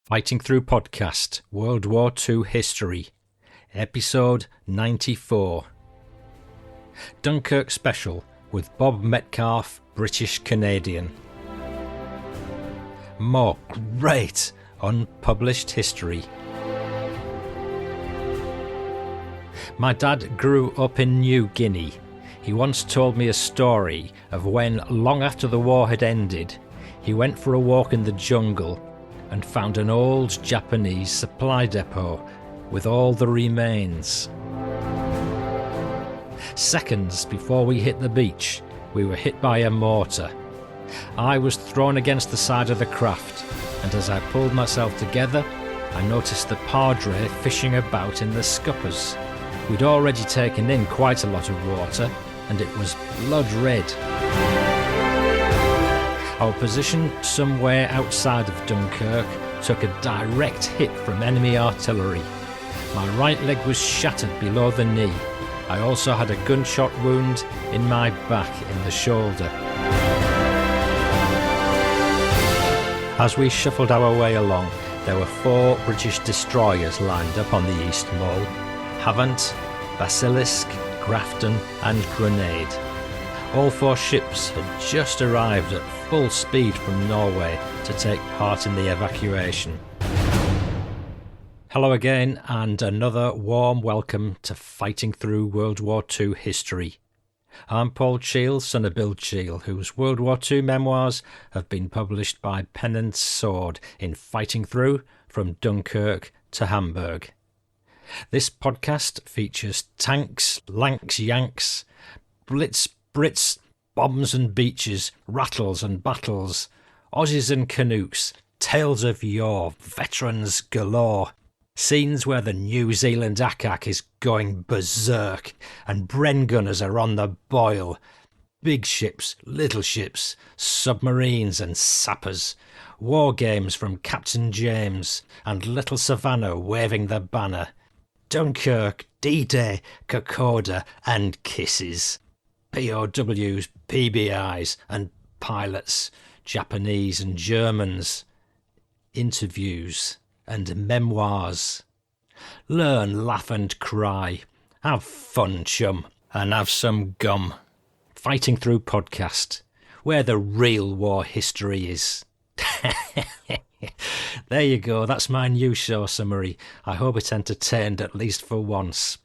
Fighting Through Podcast, World War II History, Episode 94. Dunkirk Special with Bob Metcalfe, British Canadian. More great unpublished history. My dad grew up in New Guinea. He once told me a story of when, long after the war had ended, he went for a walk in the jungle and found an old Japanese supply depot with all the remains. Seconds before we hit the beach, we were hit by a mortar. I was thrown against the side of the craft, and as I pulled myself together, I noticed the Padre fishing about in the scuppers. We'd already taken in quite a lot of water, and it was blood red. Our position somewhere outside of Dunkirk took a direct hit from enemy artillery. My right leg was shattered below the knee. I also had a gunshot wound in my back in the shoulder. As we shuffled our way along, there were 4 British destroyers lined up on the East Mole: Havant, Basilisk, Grafton and Grenade. All 4 ships had just arrived at full speed from Norway to take part in the evacuation. Hello again, and another warm welcome to Fighting Through World War II History. I'm Paul Cheel, son of Bill Cheel, whose World War II memoirs have been published by Pen and Sword in Fighting Through from Dunkirk to Hamburg. This podcast features tanks, lanks, yanks, blitz, Brits, bombs and beaches, rattles and battles, Aussies and Canucks, tales of yore, veterans galore, scenes where the New Zealand ACAC is going berserk and Bren gunners are on the boil, big ships, little ships, submarines and sappers, war games from Captain James and Little Savannah waving the banner, Dunkirk, D-Day, Kokoda and kisses. POWs, PBIs and pilots, Japanese and Germans, interviews and memoirs. Learn, laugh and cry. Have fun, chum, and have some gum. Fighting Through Podcast, where the real war history is. There you go, that's my new show summary. I hope it entertained at least for once.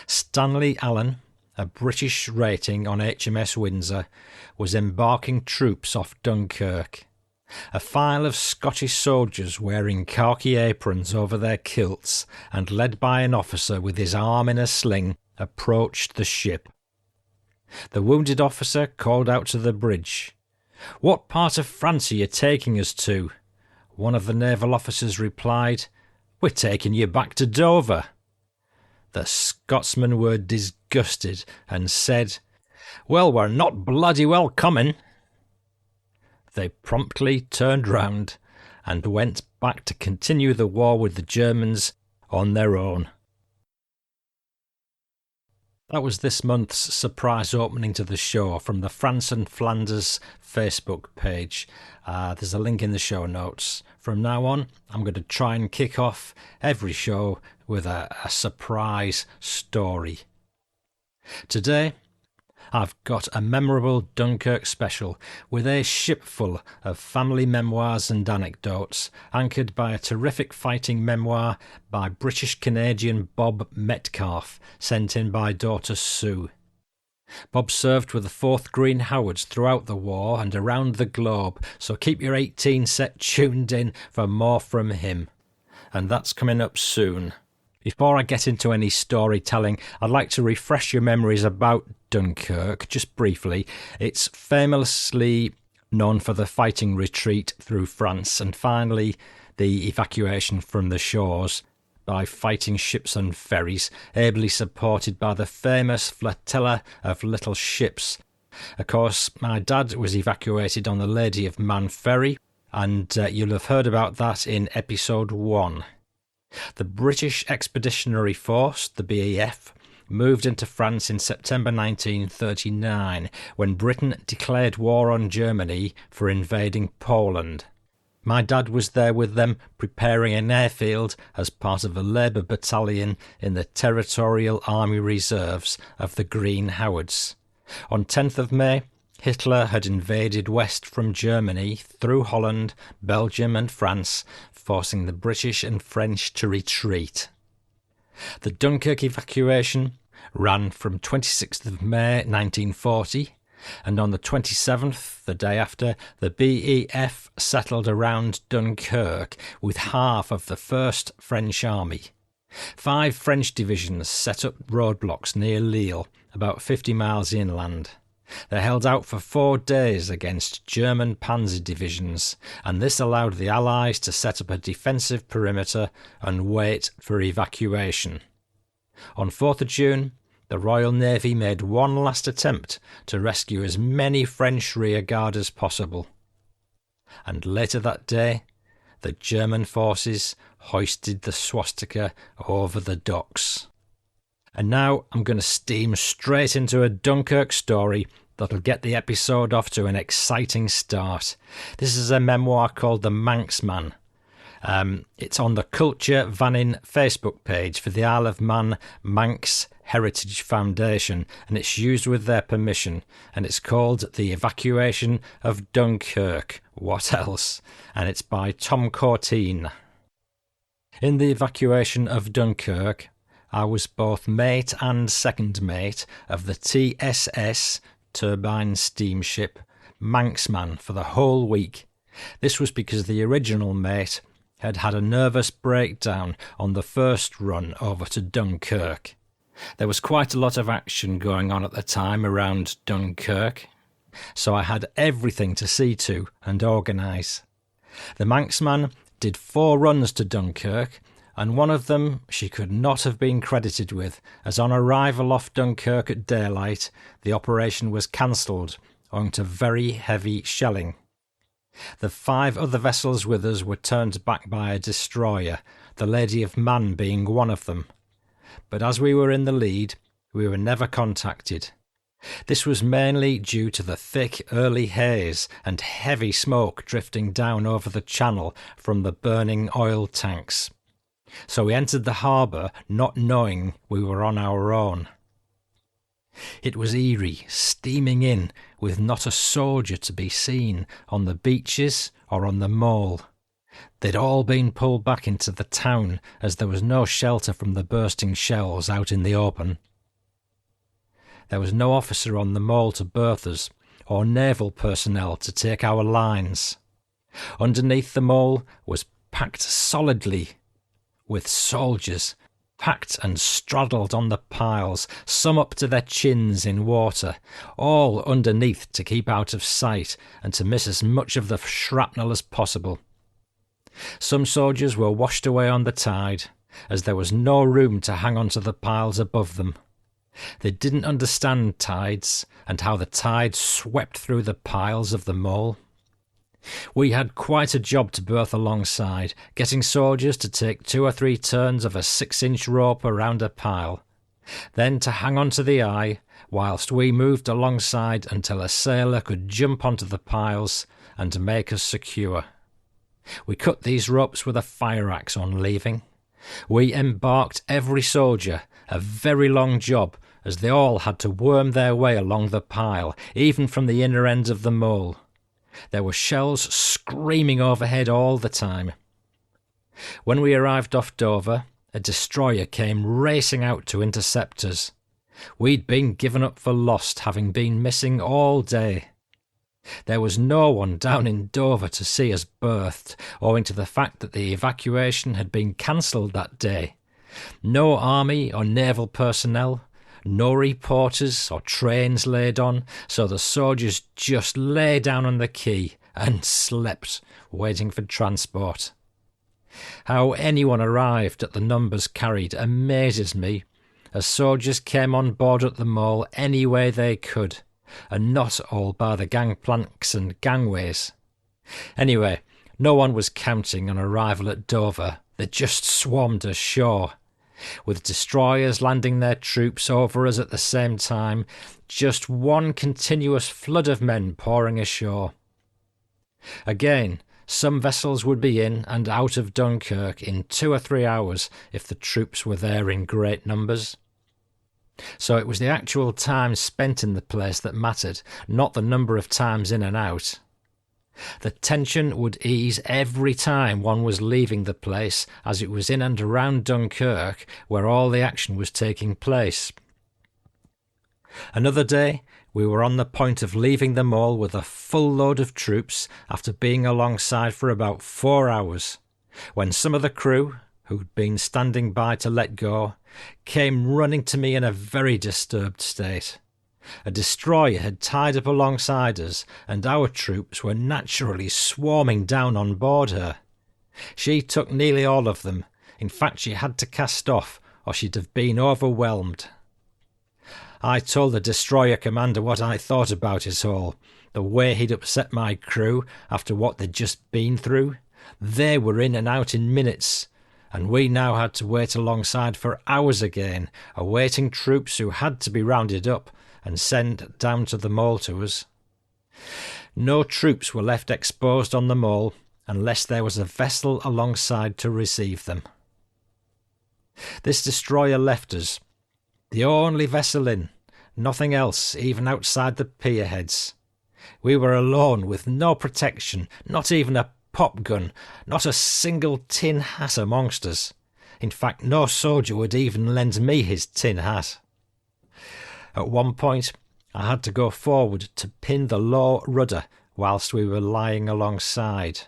Stanley Allen, a British rating on HMS Windsor, was embarking troops off Dunkirk. A file of Scottish soldiers wearing khaki aprons over their kilts and led by an officer with his arm in a sling approached the ship. The wounded officer called out to the bridge, "What part of France are you taking us to?" One of the naval officers replied, "We're taking you back to Dover." The Scotsmen were disgusted and said, "Well, we're not bloody well coming." They promptly turned round and went back to continue the war with the Germans on their own. That was this month's surprise opening to the show from the France and Flanders Facebook page. There's a link in the show notes. From now on, I'm going to try and kick off every show with a surprise story. Today, I've got a memorable Dunkirk special with a shipful of family memoirs and anecdotes, anchored by a terrific fighting memoir by British Canadian Bob Metcalfe, sent in by daughter Sue. Bob served with the 4th Green Howards throughout the war and around the globe, so keep your 18 set tuned in for more from him. And that's coming up soon. Before I get into any storytelling, I'd like to refresh your memories about Dunkirk, just briefly. It's famously known for the fighting retreat through France and finally the evacuation from the shores by fighting ships and ferries, ably supported by the famous flotilla of little ships. Of course, my dad was evacuated on the Lady of Man ferry, and you'll have heard about that in episode 1. The British Expeditionary Force, the BEF, moved into France in September 1939 when Britain declared war on Germany for invading Poland. My dad was there with them, preparing an airfield as part of a Labour battalion in the Territorial Army Reserves of the Green Howards. On 10th of May, Hitler had invaded west from Germany through Holland, Belgium and France, forcing the British and French to retreat. The Dunkirk evacuation ran from 26th of May 1940, and on the 27th, the day after, the BEF settled around Dunkirk with half of the 1st French Army. 5 French divisions set up roadblocks near Lille, about 50 miles inland. They held out for 4 days against German panzer divisions, and this allowed the Allies to set up a defensive perimeter and wait for evacuation. On 4th of June, the Royal Navy made one last attempt to rescue as many French rearguard as possible. And later that day, the German forces hoisted the swastika over the docks. And now I'm going to steam straight into a Dunkirk story that'll get the episode off to an exciting start. This is a memoir called The Manxman. It's on the Culture Vannin Facebook page for the Isle of Man Manx Heritage Foundation, and it's used with their permission, and it's called The Evacuation of Dunkirk. What else? And it's by Tom Courtine. In the evacuation of Dunkirk, I was both mate and second mate of the TSS turbine steamship Manxman for the whole week. This was because the original mate had had a nervous breakdown on the first run over to Dunkirk. There was quite a lot of action going on at the time around Dunkirk, so I had everything to see to and organise. The Manxman did 4 runs to Dunkirk, and one of them she could not have been credited with, as on arrival off Dunkirk at daylight, the operation was cancelled owing to very heavy shelling. The 5 other vessels with us were turned back by a destroyer, the Lady of Man being one of them. But as we were in the lead, we were never contacted. This was mainly due to the thick early haze and heavy smoke drifting down over the channel from the burning oil tanks. So we entered the harbour not knowing we were on our own. It was eerie, steaming in, with not a soldier to be seen on the beaches or on the mole. They'd all been pulled back into the town, as there was no shelter from the bursting shells out in the open. There was no officer on the mole to berth us, or naval personnel to take our lines. Underneath the mole was packed solidly with soldiers, packed and straddled on the piles, some up to their chins in water, all underneath to keep out of sight and to miss as much of the shrapnel as possible. Some soldiers were washed away on the tide, as there was no room to hang on to the piles above them. They didn't understand tides and how the tide swept through the piles of the mole. We had quite a job to berth alongside, getting soldiers to take 2 or 3 turns of a 6-inch rope around a pile, then to hang on to the eye whilst we moved alongside until a sailor could jump onto the piles and make us secure. We cut these ropes with a fire axe on leaving. We embarked every soldier, a very long job, as they all had to worm their way along the pile, even from the inner end of the mole. There were shells screaming overhead all the time. When we arrived off Dover, a destroyer came racing out to intercept us. We'd been given up for lost, having been missing all day. There was no one down in Dover to see us berthed, owing to the fact that the evacuation had been cancelled that day. No army or naval personnel, no reporters or trains laid on, so the soldiers just lay down on the quay and slept, waiting for transport. How anyone arrived at the numbers carried amazes me, as soldiers came on board at the mole any way they could, and not all by the gangplanks and gangways. Anyway, no one was counting on arrival at Dover. They just swarmed ashore. with destroyers landing their troops over us at the same time, just one continuous flood of men pouring ashore. Again, some vessels would be in and out of Dunkirk in 2 or 3 hours if the troops were there in great numbers. So it was the actual time spent in the place that mattered, not the number of times in and out. The tension would ease every time one was leaving the place, as it was in and around Dunkirk where all the action was taking place. Another day, we were on the point of leaving the mole with a full load of troops after being alongside for about 4 hours, when some of the crew, who'd been standing by to let go, came running to me in a very disturbed state. A destroyer had tied up alongside us, and our troops were naturally swarming down on board her. She took nearly all of them. In fact, she had to cast off, or she'd have been overwhelmed. I told the destroyer commander what I thought about it all, the way he'd upset my crew after what they'd just been through. They were in and out in minutes, and we now had to wait alongside for hours again, awaiting troops who had to be rounded up and sent down to the mole to us. No troops were left exposed on the mole unless there was a vessel alongside to receive them. This destroyer left us, the only vessel in, nothing else even outside the pier heads. We were alone with no protection, not even a pop gun, not a single tin hat amongst us. In fact, no soldier would even lend me his tin hat. At one point, I had to go forward to pin the low rudder whilst we were lying alongside,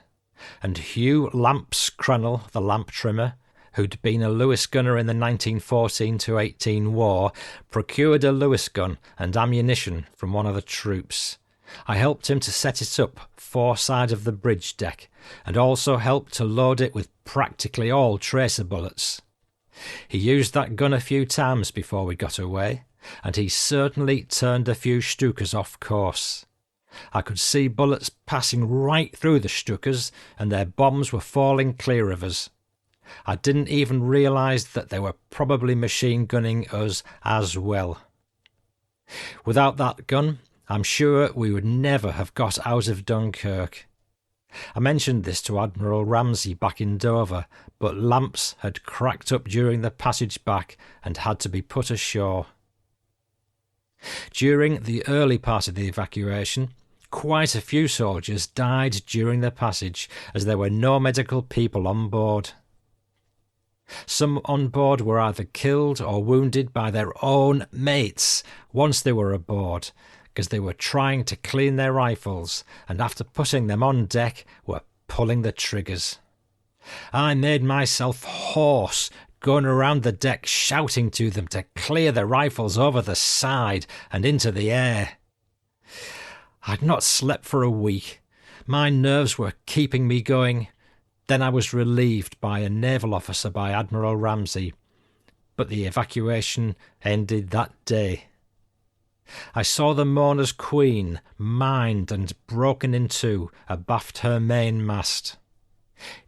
and Hugh Lamps Cranell, the lamp trimmer, who'd been a Lewis gunner in the 1914-18 war, procured a Lewis gun and ammunition from one of the troops. I helped him to set it up foreside of the bridge deck, and also helped to load it with practically all tracer bullets. He used that gun a few times before we got away, and he certainly turned a few Stukas off course. I could see bullets passing right through the Stukas, and their bombs were falling clear of us. I didn't even realise that they were probably machine gunning us as well. Without that gun, I'm sure we would never have got out of Dunkirk. I mentioned this to Admiral Ramsay back in Dover, but Lamps had cracked up during the passage back and had to be put ashore. During the early part of the evacuation, quite a few soldiers died during the passage as there were no medical people on board. Some on board were either killed or wounded by their own mates once they were aboard, because they were trying to clean their rifles, and after putting them on deck were pulling the triggers. I made myself hoarse, going around the deck shouting to them to clear the rifles over the side and into the air. I'd not slept for a week. My nerves were keeping me going. Then I was relieved by a naval officer by Admiral Ramsay, but the evacuation ended that day. I saw the Mourner's Queen mined and broken in two abaft her mainmast.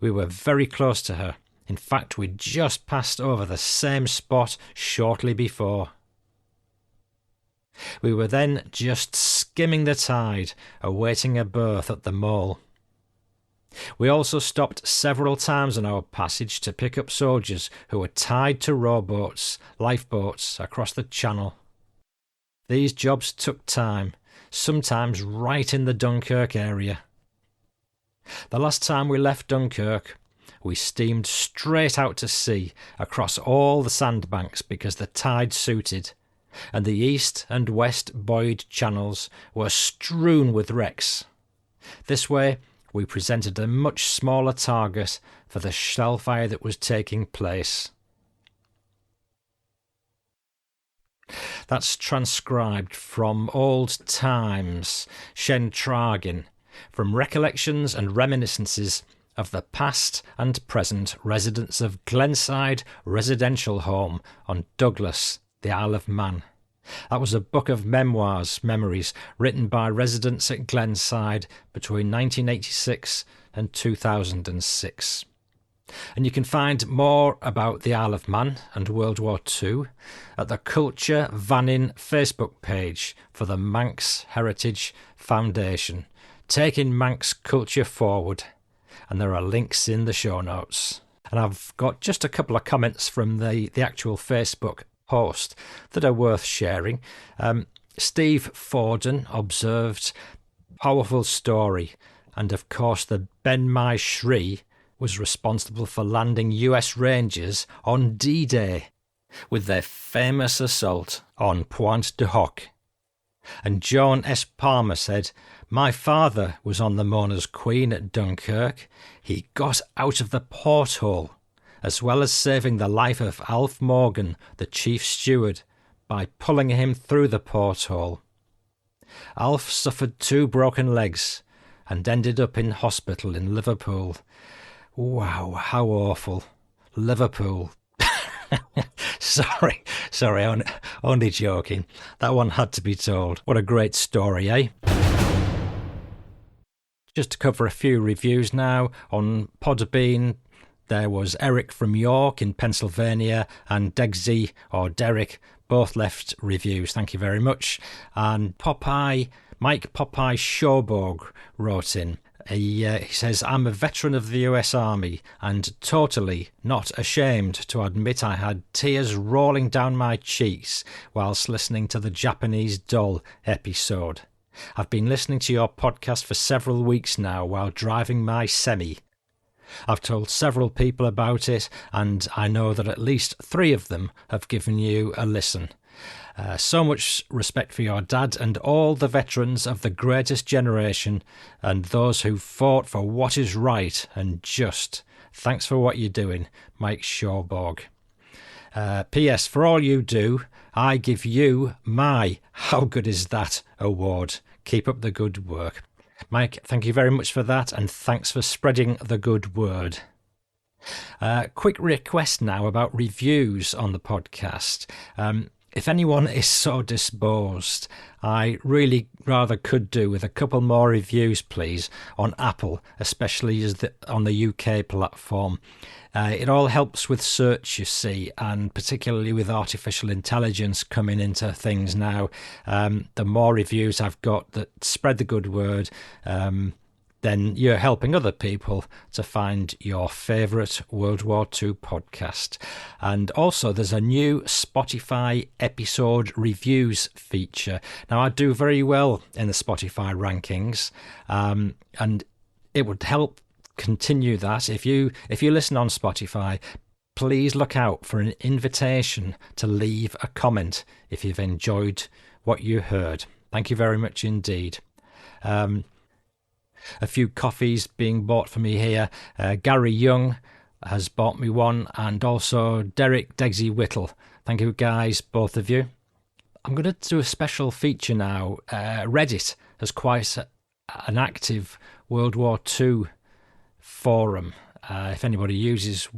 We were very close to her. In fact, we'd just passed over the same spot shortly before. We were then just skimming the tide, awaiting a berth at the mole. We also stopped several times on our passage to pick up soldiers who were tied to rowboats, lifeboats, across the channel. These jobs took time, sometimes right in the Dunkirk area. The last time we left Dunkirk, we steamed straight out to sea across all the sandbanks because the tide suited, and the east and west buoyed channels were strewn with wrecks. This way, we presented a much smaller target for the shellfire that was taking place. That's transcribed from Old Times, Shentragin, from Recollections and Reminiscences of the Past and Present Residents of Glenside Residential Home on Douglas, the Isle of Man. That was a book of memoirs, written by residents at Glenside between 1986 and 2006. And you can find more about the Isle of Man and World War II at the Culture Vannin Facebook page for the Manx Heritage Foundation, taking Manx culture forward. And there are links in the show notes. And I've got just a couple of comments from the actual Facebook post that are worth sharing. Steve Forden observed, powerful story. And of course the Ben Mai Shri was responsible for landing US Rangers on D-Day with their famous assault on Pointe du Hoc. And John S. Palmer said, my father was on the Mona's Queen at Dunkirk. He got out of the porthole, as well as saving the life of Alf Morgan, the chief steward, by pulling him through the porthole. Alf suffered 2 broken legs and ended up in hospital in Liverpool. Wow, how awful. Liverpool. Sorry, only joking. That one had to be told. What a great story, eh? Just to cover a few reviews now. On Podbean, there was Eric from York in Pennsylvania and Degsy, or Derek, both left reviews. Thank you very much. And Mike Popeye Shawborg wrote in. He says, I'm a veteran of the US Army and totally not ashamed to admit I had tears rolling down my cheeks whilst listening to the Japanese doll episode. I've been listening to your podcast for several weeks now while driving my semi. I've told several people about it and I know that at least 3 of them have given you a listen. So much respect for your dad and all the veterans of the greatest generation and those who fought for what is right and just. Thanks for what you're doing, Mike Shawborg. P.S. For all you do, I give you my How Good Is That award. Keep up the good work. Mike, thank you very much for that and thanks for spreading the good word. Quick request now about reviews on the podcast. If anyone is so disposed, I really rather could do with a couple more reviews, please, on Apple, especially on the UK platform. It all helps with search, you see, and particularly with artificial intelligence coming into things now. The more reviews I've got that spread the good word, then you're helping other people to find your favourite World War II podcast. And also there's a new Spotify episode reviews feature. Now, I do very well in the Spotify rankings, and it would help continue that. If you listen on Spotify, please look out for an invitation to leave a comment if you've enjoyed what you heard. Thank you very much indeed. A few coffees being bought for me here. Gary Young has bought me one, and also Derek Degsy Whittle. Thank you guys, both of you. I'm going to do a special feature now. Reddit has quite an active World War II forum, if anybody uses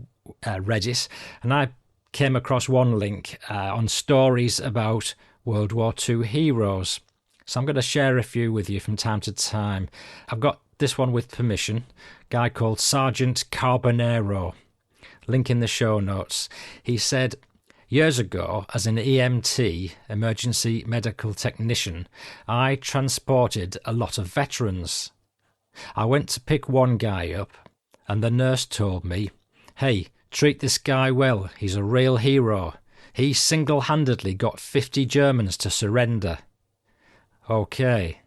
Reddit. And I came across one link on stories about World War II heroes. So I'm going to share a few with you from time to time. I've got this one with permission. A guy called Sergeant Carbonero. Link in the show notes. He said, years ago, as an EMT, emergency medical technician, I transported a lot of veterans. I went to pick one guy up, and the nurse told me, hey, treat this guy well, he's a real hero. He single-handedly got 50 Germans to surrender. Okay.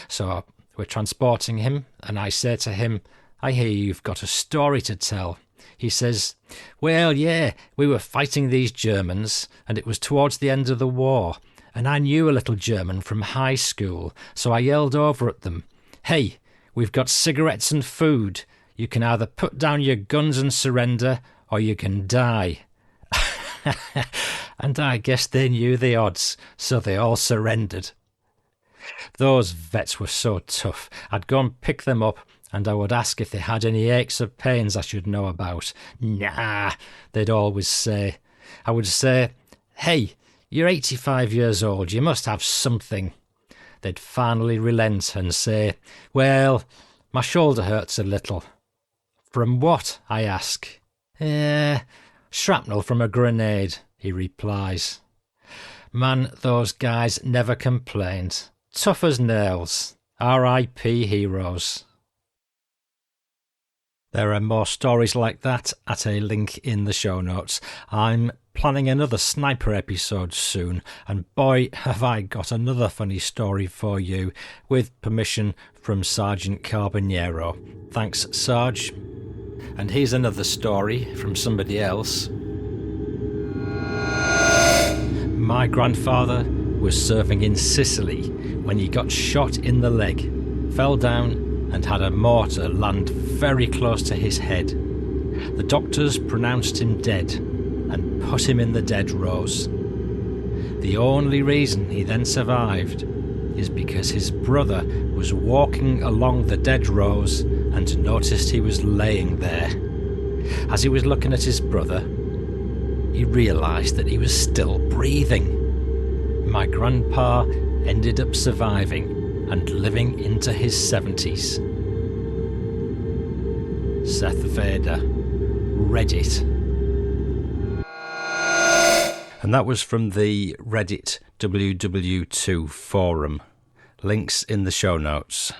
So we're transporting him, and I say to him, I hear you've got a story to tell. He says, well, yeah, we were fighting these Germans, and it was towards the end of the war, and I knew a little German from high school, so I yelled over at them, hey, we've got cigarettes and food. You can either put down your guns and surrender, or you can die. And I guess they knew the odds, so they all surrendered. Those vets were so tough. I'd go and pick them up, and I would ask if they had any aches or pains I should know about. Nah, they'd always say. I would say, hey, you're 85 years old, you must have something. They'd finally relent and say, well, my shoulder hurts a little From what? I ask. Shrapnel from a grenade, he replies. Man, those guys never complained. Tough as nails. R.I.P. heroes. There are more stories like that at a link in the show notes. I'm planning another sniper episode soon, and boy, have I got another funny story for you, with permission from Sergeant Carbonero. Thanks, Sarge. And here's another story from somebody else. My grandfather was serving in Sicily when he got shot in the leg, fell down and had a mortar land very close to his head. The doctors pronounced him dead and put him in the dead rows. The only reason he then survived is because his brother was walking along the dead rows and noticed he was laying there. As he was looking at his brother, he realised that he was still breathing. My grandpa ended up surviving and living into his 70s. Seth Vader, Reddit. And that was from the Reddit WW2 forum. Links in the show notes.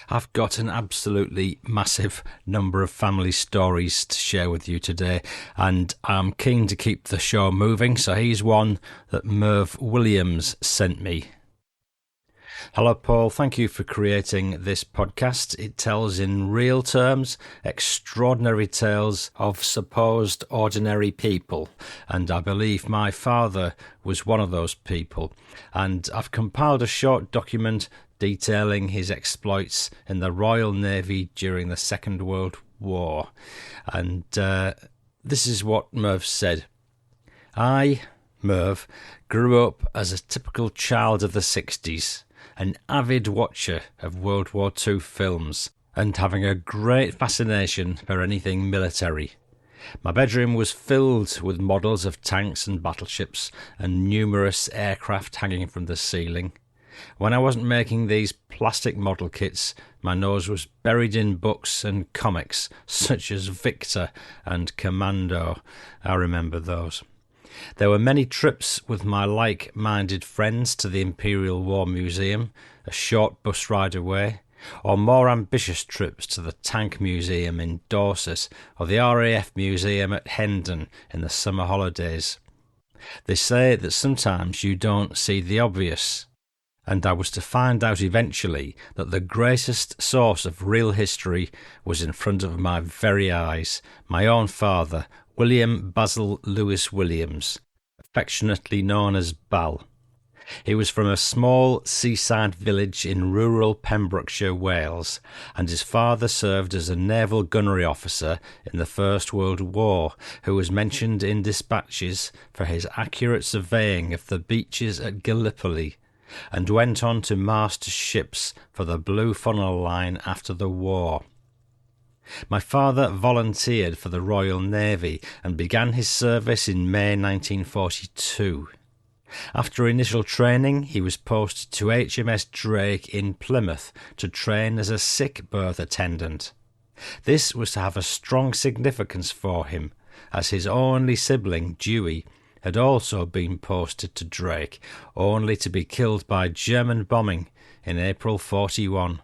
I've got an absolutely massive number of family stories to share with you today, and I'm keen to keep the show moving, so here's one that Merv Williams sent me. Hello, Paul. Thank you for creating this podcast. It tells in real terms extraordinary tales of supposed ordinary people, and I believe my father was one of those people. And I've compiled a short document detailing his exploits in the Royal Navy during the Second World War. And this is what Merv said. I, Merv, grew up as a typical child of the 60s. An avid watcher of World War II films and having a great fascination for anything military. My bedroom was filled with models of tanks and battleships and numerous aircraft hanging from the ceiling. When I wasn't making these plastic model kits, my nose was buried in books and comics such as Victor and Commando. I remember those. There were many trips with my like-minded friends to the Imperial War Museum, a short bus ride away, or more ambitious trips to the Tank Museum in Dorset or the RAF Museum at Hendon in the summer holidays. They say that sometimes you don't see the obvious, and I was to find out eventually that the greatest source of real history was in front of my very eyes, my own father, William Basil Lewis Williams, affectionately known as Bal. He was from a small seaside village in rural Pembrokeshire, Wales, and his father served as a naval gunnery officer in the First World War, who was mentioned in dispatches for his accurate surveying of the beaches at Gallipoli, and went on to master ships for the Blue Funnel Line after the war. My father volunteered for the Royal Navy and began his service in May 1942. After initial training, he was posted to HMS Drake in Plymouth to train as a sick berth attendant. This was to have a strong significance for him, as his only sibling, Dewey, had also been posted to Drake, only to be killed by German bombing in April 41.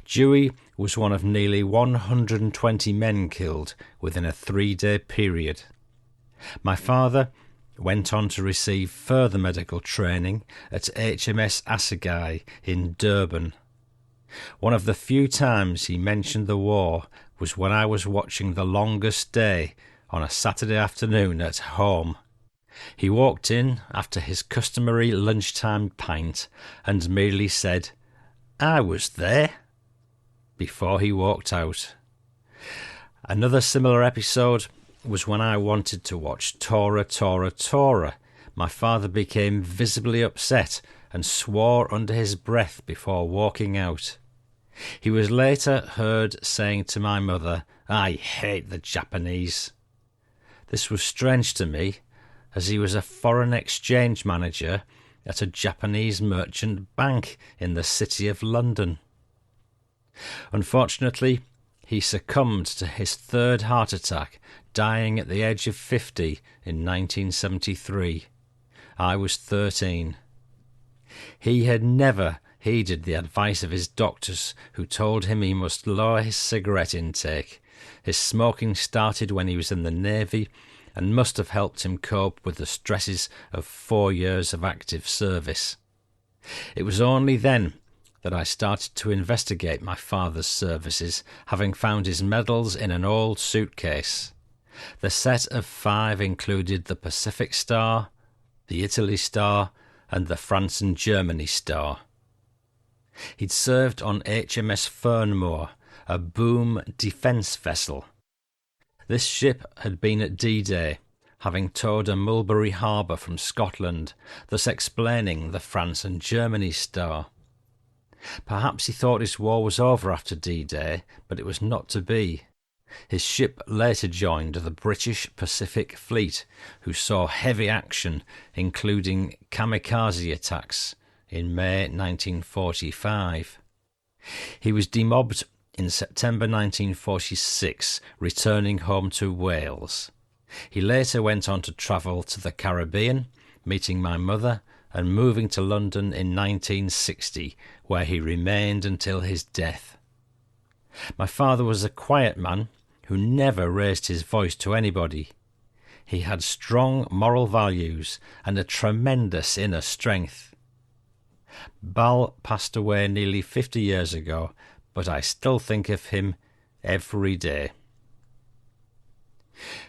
Dewey was one of nearly 120 men killed within a 3-day period. My father went on to receive further medical training at HMS Assegai in Durban. One of the few times he mentioned the war was when I was watching The Longest Day on a Saturday afternoon at home. He walked in after his customary lunchtime pint and merely said, "I was there," before he walked out. Another similar episode was when I wanted to watch Tora, Tora, Tora. My father became visibly upset and swore under his breath before walking out. He was later heard saying to my mother, "I hate the Japanese." This was strange to me, as he was a foreign exchange manager at a Japanese merchant bank in the city of London. Unfortunately, He succumbed to his third heart attack, dying at the age of 50 in 1973. I was 13. He had never heeded the advice of his doctors, who told him he must lower his cigarette intake. His smoking started when he was in the Navy and must have helped him cope with the stresses of 4 years of active service. It was only then that I started to investigate my father's services, having found his medals in an old suitcase. The set of 5 included the Pacific Star, the Italy Star, and the France and Germany Star. He'd served on HMS Fernmore, a boom defence vessel. This ship had been at D-Day, having towed a Mulberry Harbour from Scotland, thus explaining the France and Germany Star. Perhaps he thought his war was over after D-Day, but it was not to be. His ship later joined the British Pacific Fleet, who saw heavy action, including kamikaze attacks, in May 1945. He was demobbed in September 1946, returning home to Wales. He later went on to travel to the Caribbean, meeting my mother, and moving to London in 1960, where he remained until his death. My father was a quiet man who never raised his voice to anybody. He had strong moral values and a tremendous inner strength. Bal passed away nearly 50 years ago, but I still think of him every day.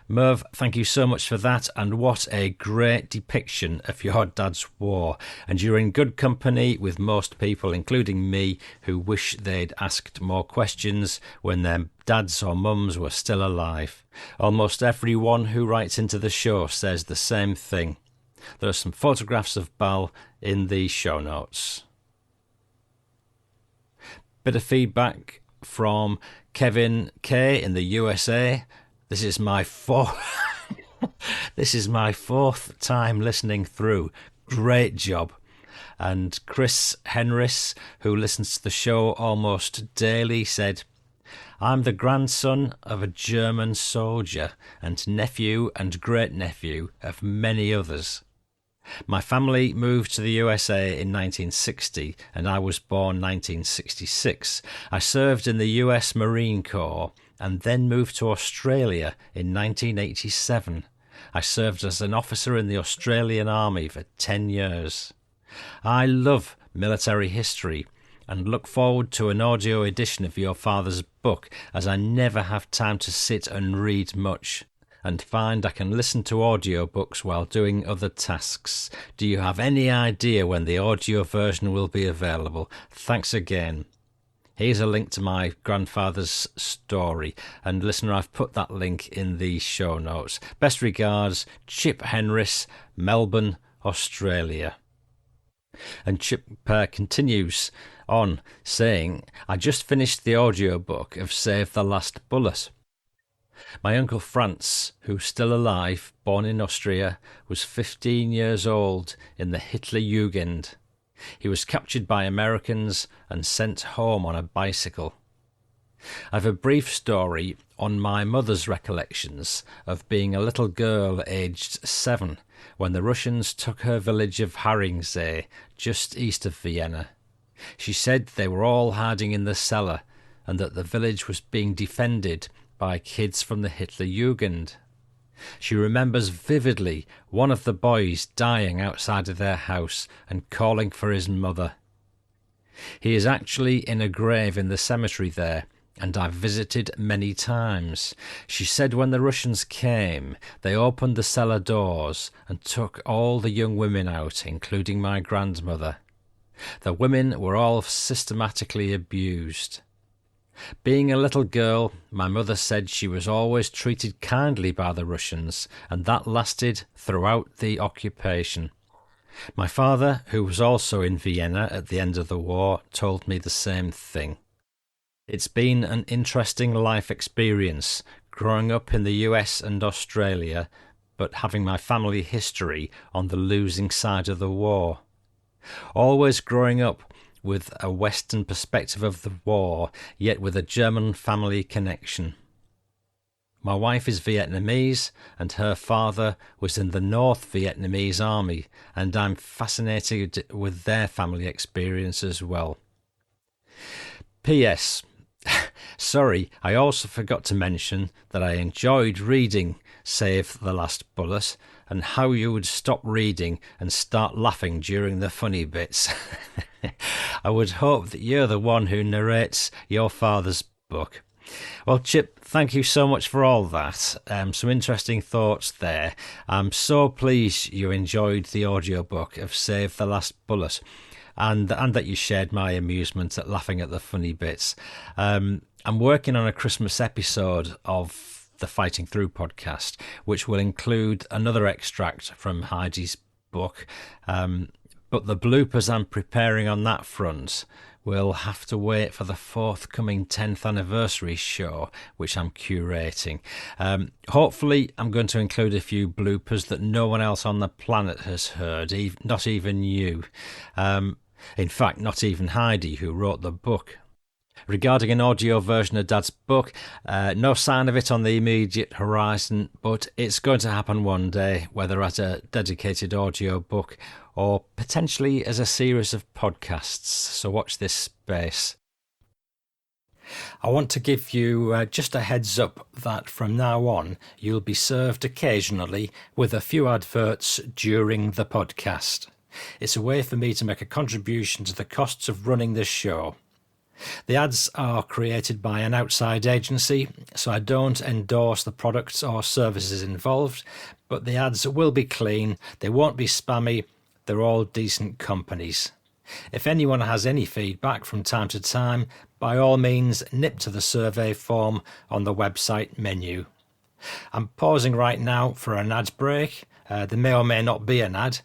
Merv, thank you so much for that, and what a great depiction of your dad's war. And you're in good company with most people, including me, who wish they'd asked more questions when their dads or mums were still alive. Almost everyone who writes into the show says the same thing. There are some photographs of Bal in the show notes. Bit of feedback from Kevin K in the USA. This is my fourth time listening through. Great job. And Chris Henris, who listens to the show almost daily, said, I'm the grandson of a German soldier and nephew and great-nephew of many others. My family moved to the USA in 1960 and I was born 1966. I served in the US Marine Corps and then moved to Australia in 1987. I served as an officer in the Australian Army for 10 years. I love military history and look forward to an audio edition of your father's book, as I never have time to sit and read much, and find I can listen to audiobooks while doing other tasks. Do you have any idea when the audio version will be available? Thanks again. Here's a link to my grandfather's story, and listener, I've put that link in the show notes. Best regards, Chip Henris, Melbourne, Australia. And Chip continues on saying, I just finished the audiobook of Save the Last Bullet. My uncle Franz, who's still alive, born in Austria, was 15 years old in the Hitler Jugend. He was captured by Americans and sent home on a bicycle. I've a brief story on my mother's recollections of being a little girl aged 7 when the Russians took her village of Haringsee, just east of Vienna. She said they were all hiding in the cellar and that the village was being defended by kids from the Hitler Jugend. She remembers vividly one of the boys dying outside of their house and calling for his mother. He is actually in a grave in the cemetery there, and I've visited many times. She said when the Russians came, they opened the cellar doors and took all the young women out, including my grandmother. The women were all systematically abused. Being a little girl, my mother said she was always treated kindly by the Russians, and that lasted throughout the occupation. My father, who was also in Vienna at the end of the war, told me the same thing. It's been an interesting life experience, growing up in the US and Australia, but having my family history on the losing side of the war. Always growing up with a Western perspective of the war, yet with a German family connection. My wife is Vietnamese, and her father was in the North Vietnamese army, and I'm fascinated with their family experience as well. P.S. Sorry, I also forgot to mention that I enjoyed reading Save the Last Bullet, and how you would stop reading and start laughing during the funny bits. I would hope that you're the one who narrates your father's book. Well, Chip, thank you so much for all that. Some interesting thoughts there. I'm so pleased you enjoyed the audiobook of Save the Last Bullet, and that you shared my amusement at laughing at the funny bits. I'm working on a Christmas episode of the Fighting Through podcast, which will include another extract from Heidi's book. But the bloopers I'm preparing on that front will have to wait for the forthcoming 10th anniversary show, which I'm curating. Hopefully, I'm going to include a few bloopers that no one else on the planet has heard, not even you. In fact, not even Heidi, who wrote the book. Regarding an audio version of Dad's book, no sign of it on the immediate horizon, but it's going to happen one day, whether as a dedicated audio book or potentially as a series of podcasts, so watch this space. I want to give you just a heads up that from now on you'll be served occasionally with a few adverts during the podcast. It's a way for me to make a contribution to the costs of running this show. The ads are created by an outside agency, so I don't endorse the products or services involved, but the ads will be clean, they won't be spammy, they're all decent companies. If anyone has any feedback from time to time, by all means nip to the survey form on the website menu. I'm pausing right now for an ad break. There may or may not be an ad,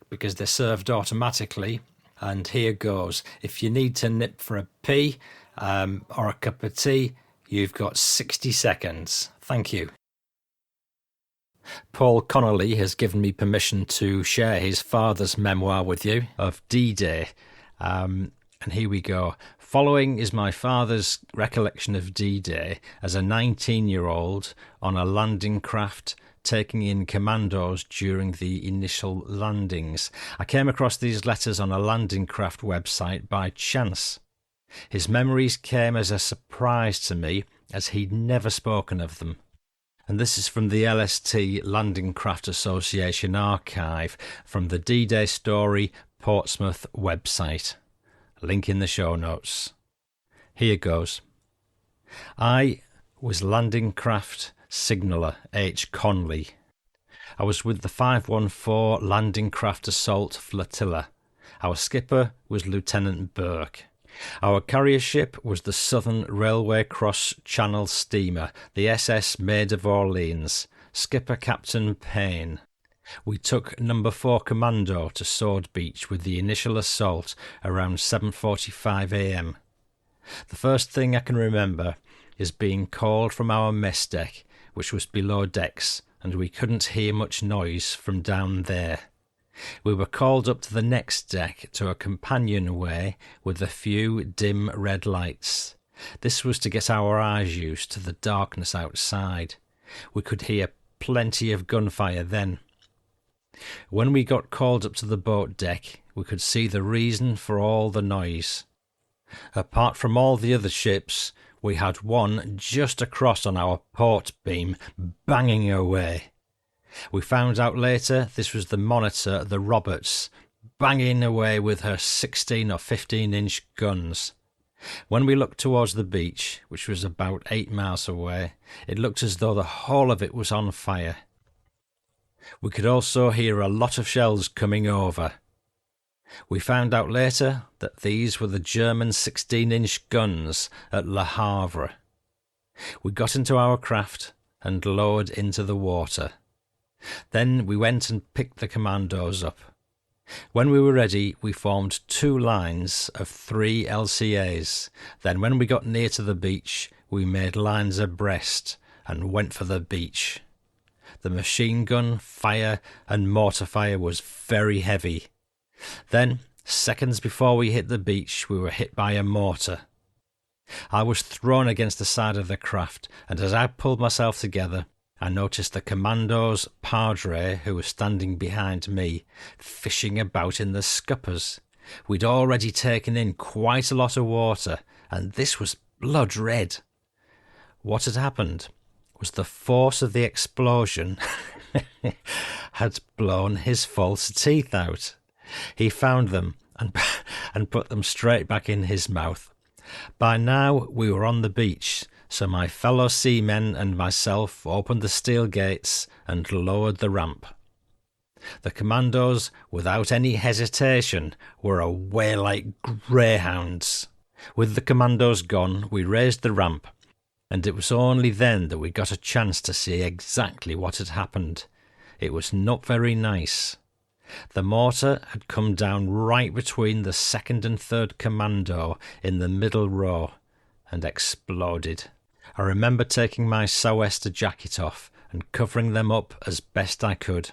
because they're served automatically. And here goes. If you need to nip for a pee or a cup of tea, you've got 60 seconds. Thank you. Paul Connolly has given me permission to share his father's memoir with you of D-Day. And here we go. Following is my father's recollection of D-Day as a 19-year-old on a landing craft taking in commandos during the initial landings. I came across these letters on a landing craft website by chance. His memories came as a surprise to me, as he'd never spoken of them. And this is from the LST Landing Craft Association archive from the D-Day Story Portsmouth website. Link in the show notes. Here goes. I was landing craft signaller H. Conley. I was with the 514 Landing Craft Assault Flotilla. Our skipper was Lieutenant Burke. Our carrier ship was the Southern Railway Cross Channel steamer, the SS Maid of Orleans, skipper Captain Payne. We took No. 4 Commando to Sword Beach with the initial assault around 7:45 a.m. The first thing I can remember is being called from our mess deck, which was below decks, and we couldn't hear much noise from down there. We were called up to the next deck to a companionway with a few dim red lights. This was to get our eyes used to the darkness outside. We could hear plenty of gunfire then. When we got called up to the boat deck, we could see the reason for all the noise. Apart from all the other ships, we had one just across on our port beam, banging away. We found out later this was the Monitor, the Roberts, banging away with her 16 or 15-inch guns. When we looked towards the beach, which was about 8 miles away, it looked as though the whole of it was on fire. We could also hear a lot of shells coming over. We found out later that these were the German 16-inch guns at Le Havre. We got into our craft and lowered into the water. Then we went and picked the commandos up. When we were ready, we formed 2 lines of 3 LCAs. Then when we got near to the beach, we made lines abreast and went for the beach. The machine gun fire and mortar fire was very heavy. Then, Seconds before we hit the beach, we were hit by a mortar. I was thrown against the side of the craft, and as I pulled myself together, I noticed the commando's padre, who was standing behind me, fishing about in the scuppers. We'd already taken in quite a lot of water, and this was blood red. What had happened was the force of the explosion had blown his false teeth out. He found them and put them straight back in his mouth. By now we were on the beach, so my fellow seamen and myself opened the steel gates and lowered the ramp. The commandos, without any hesitation, were away like greyhounds. With the commandos gone, we raised the ramp, and it was only then that we got a chance to see exactly what had happened. It was not very nice. The mortar had come down right between the second and third commando in the middle row and exploded. I remember taking my sou'wester jacket off and covering them up as best I could.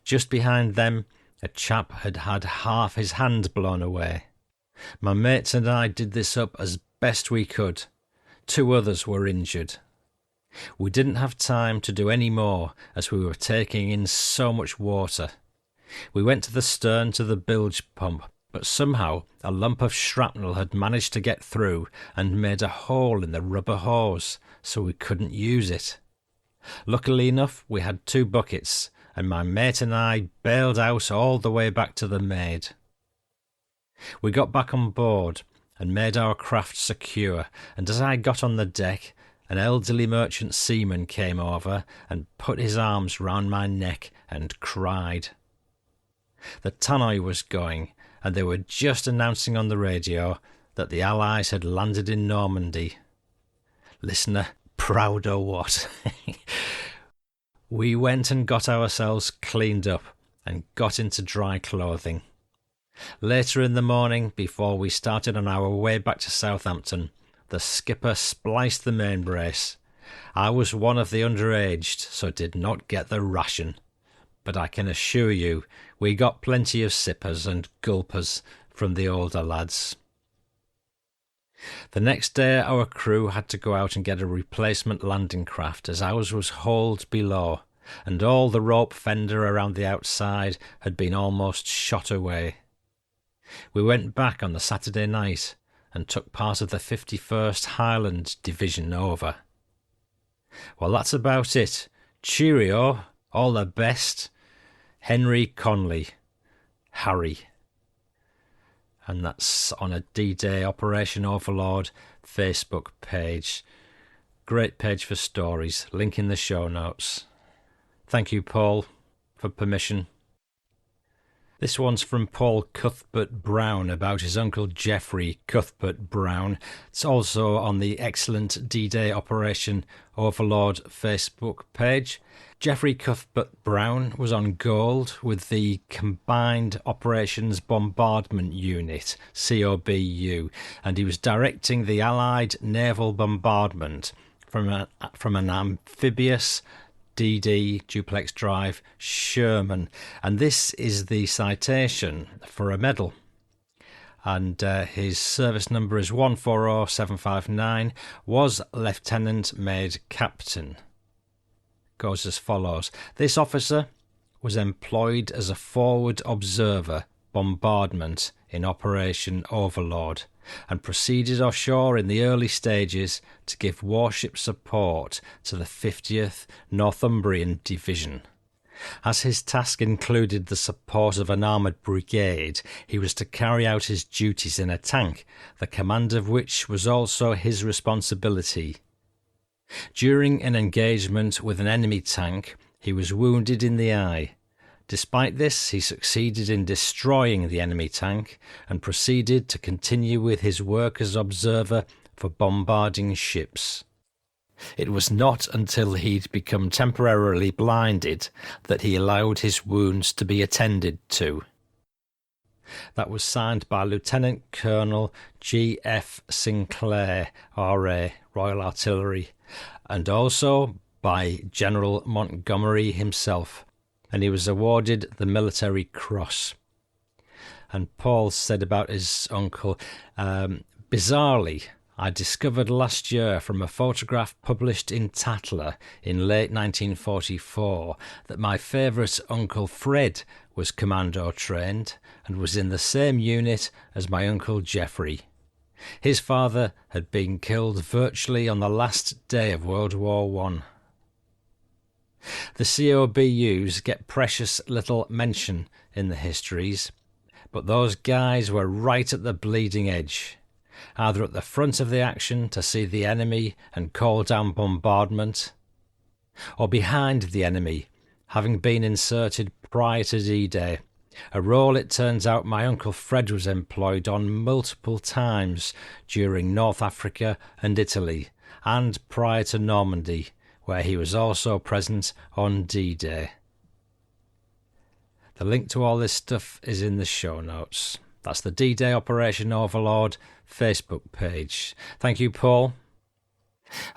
Just behind them, a chap had had half his hand blown away. My mates and I did this up as best we could. 2 others were injured. We didn't have time to do any more as we were taking in so much water. We went to the stern to the bilge pump, but somehow a lump of shrapnel had managed to get through and made a hole in the rubber hose, so we couldn't use it. Luckily enough, we had 2 buckets, and my mate and I bailed out all the way back to the Maid. We got back on board and made our craft secure, and as I got on the deck, an elderly merchant seaman came over and put his arms round my neck and cried. The tannoy was going, and they were just announcing on the radio that the Allies had landed in Normandy. Listener, proud or what? We went and got ourselves cleaned up and got into dry clothing. Later in the morning, before we started on our way back to Southampton, the skipper spliced the main brace. I was one of the underaged, so did not get the ration. But I can assure you, we got plenty of sippers and gulpers from the older lads. The next day our crew had to go out and get a replacement landing craft as ours was hauled below, and all the rope fender around the outside had been almost shot away. We went back on the Saturday night and took part of the 51st Highland Division over. Well, that's about it. Cheerio, all the best. Henry Conley, Harry. And that's on a D-Day Operation Overlord Facebook page. Great page for stories. Link in the show notes. Thank you, Paul, for permission. This one's from Paul Cuthbert Brown about his uncle Geoffrey Cuthbert Brown. It's also on the excellent D-Day Operation Overlord Facebook page. Geoffrey Cuthbert Brown was on Gold with the Combined Operations Bombardment Unit, COBU, and he was directing the Allied naval bombardment from an amphibious DD duplex drive Sherman, and this is the citation for a medal, and his service number is 140759, was Lieutenant made Captain. Goes as follows. This officer was employed as a forward observer bombardment in Operation Overlord and proceeded offshore in the early stages to give warship support to the 50th Northumbrian Division. As his task included the support of an armoured brigade, he was to carry out his duties in a tank, the command of which was also his responsibility. During an engagement with an enemy tank, he was wounded in the eye. Despite this, he succeeded in destroying the enemy tank and proceeded to continue with his work as observer for bombarding ships. It was not until he'd become temporarily blinded that he allowed his wounds to be attended to. That was signed by Lieutenant Colonel G.F. Sinclair, R.A., Royal Artillery, and also by General Montgomery himself, and he was awarded the Military Cross. And Paul said about his uncle, bizarrely, I discovered last year from a photograph published in Tatler in late 1944 that my favourite Uncle Fred was commando trained and was in the same unit as my Uncle Geoffrey. His father had been killed virtually on the last day of World War I. The COBUs get precious little mention in the histories, but those guys were right at the bleeding edge, either at the front of the action to see the enemy and call down bombardment, or behind the enemy, having been inserted prior to D-Day, a role it turns out my Uncle Fred was employed on multiple times during North Africa and Italy, and prior to Normandy, where he was also present on D-Day. The link to all this stuff is in the show notes. That's the D-Day Operation Overlord Facebook page. Thank you, Paul.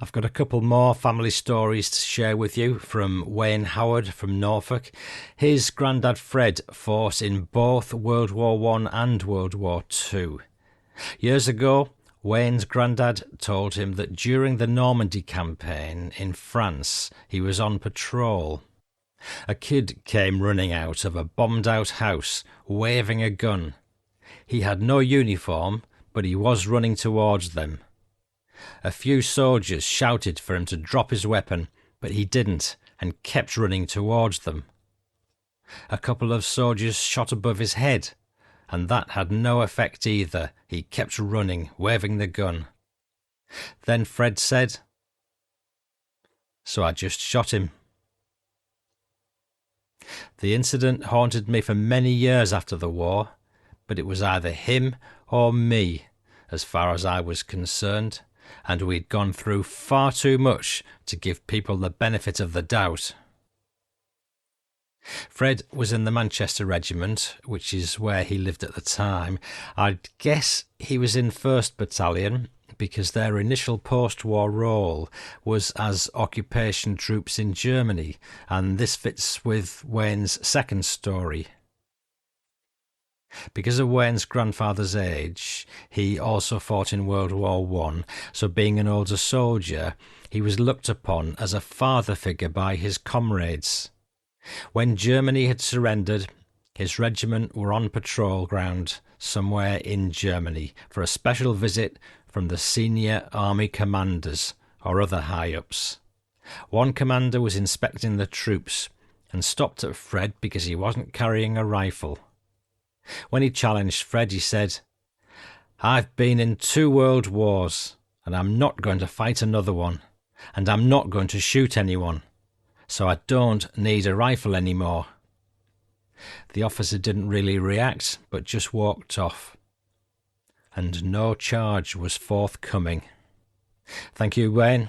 I've got a couple more family stories to share with you from Wayne Howard from Norfolk. His granddad Fred fought in both World War I and World War II. Years ago, Wayne's granddad told him that during the Normandy campaign in France, he was on patrol. A kid came running out of a bombed-out house, waving a gun. He had no uniform, but he was running towards them. A few soldiers shouted for him to drop his weapon, but he didn't and kept running towards them. A couple of soldiers shot above his head, and that had no effect either. He kept running, waving the gun. Then Fred said, "So I just shot him." The incident haunted me for many years after the war, but it was either him or me, as far as I was concerned, and we'd gone through far too much to give people the benefit of the doubt. Fred was in the Manchester Regiment, which is where he lived at the time. I'd guess he was in 1st Battalion, because their initial post-war role was as occupation troops in Germany, and this fits with Wayne's second story. Because of Wayne's grandfather's age, he also fought in World War I, so being an older soldier, he was looked upon as a father figure by his comrades. When Germany had surrendered, his regiment were on patrol ground somewhere in Germany for a special visit from the senior army commanders or other high-ups. One commander was inspecting the troops and stopped at Fred because he wasn't carrying a rifle. When he challenged Fred, he said, "I've been in 2 world wars, and I'm not going to fight another one, and I'm not going to shoot anyone, so I don't need a rifle anymore." The officer didn't really react, but just walked off, and no charge was forthcoming. Thank you, Wayne.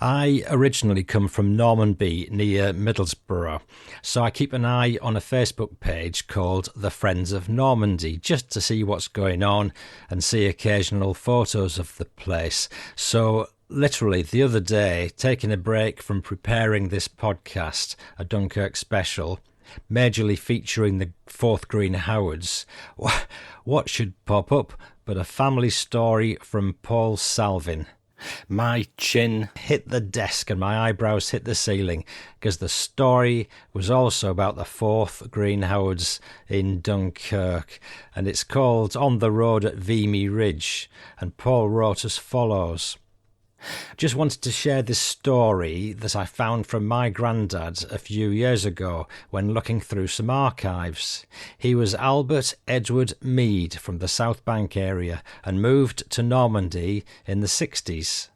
I originally come from Normanby near Middlesbrough, so I keep an eye on a Facebook page called The Friends of Normandy, just to see what's going on and see occasional photos of the place. So literally the other day, taking a break from preparing this podcast, a Dunkirk special, majorly featuring the 4th Green Howards, what should pop up but a family story from Paul Salvin. My chin hit the desk and my eyebrows hit the ceiling, because the story was also about the 4th Green Howards in Dunkirk, and it's called On the Road at Vimy Ridge, and Paul wrote as follows. Just wanted to share this story that I found from my granddad a few years ago when looking through some archives. He was Albert Edward Mead from the South Bank area and moved to Normandy in the 60s.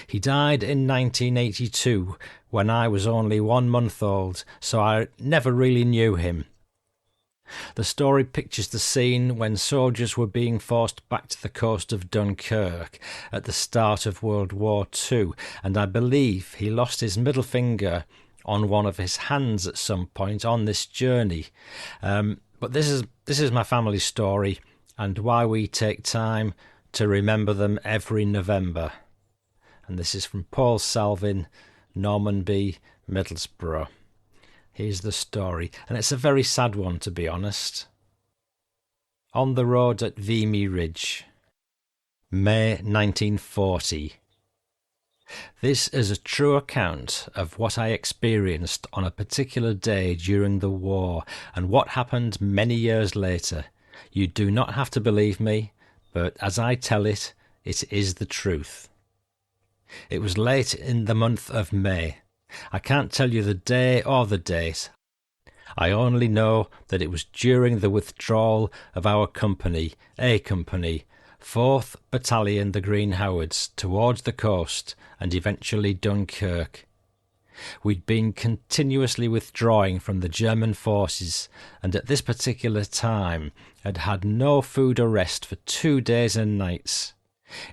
He died in 1982 when I was only 1 month old, so I never really knew him. The story pictures the scene when soldiers were being forced back to the coast of Dunkirk at the start of World War II, and I believe he lost his middle finger on one of his hands at some point on this journey. But this is my family story and why we take time to remember them every November. And this is from Paul Salvin, Normanby, Middlesbrough. Here's the story, and it's a very sad one, to be honest. On the road at Vimy Ridge, May 1940. This is a true account of what I experienced on a particular day during the war and what happened many years later. You do not have to believe me, but as I tell it, it is the truth. It was late in the month of May. I can't tell you the day or the date. I only know that it was during the withdrawal of our company, A Company, 4th Battalion, the Green Howards, towards the coast and eventually Dunkirk. We'd been continuously withdrawing from the German forces, and at this particular time had had no food or rest for 2 days and nights.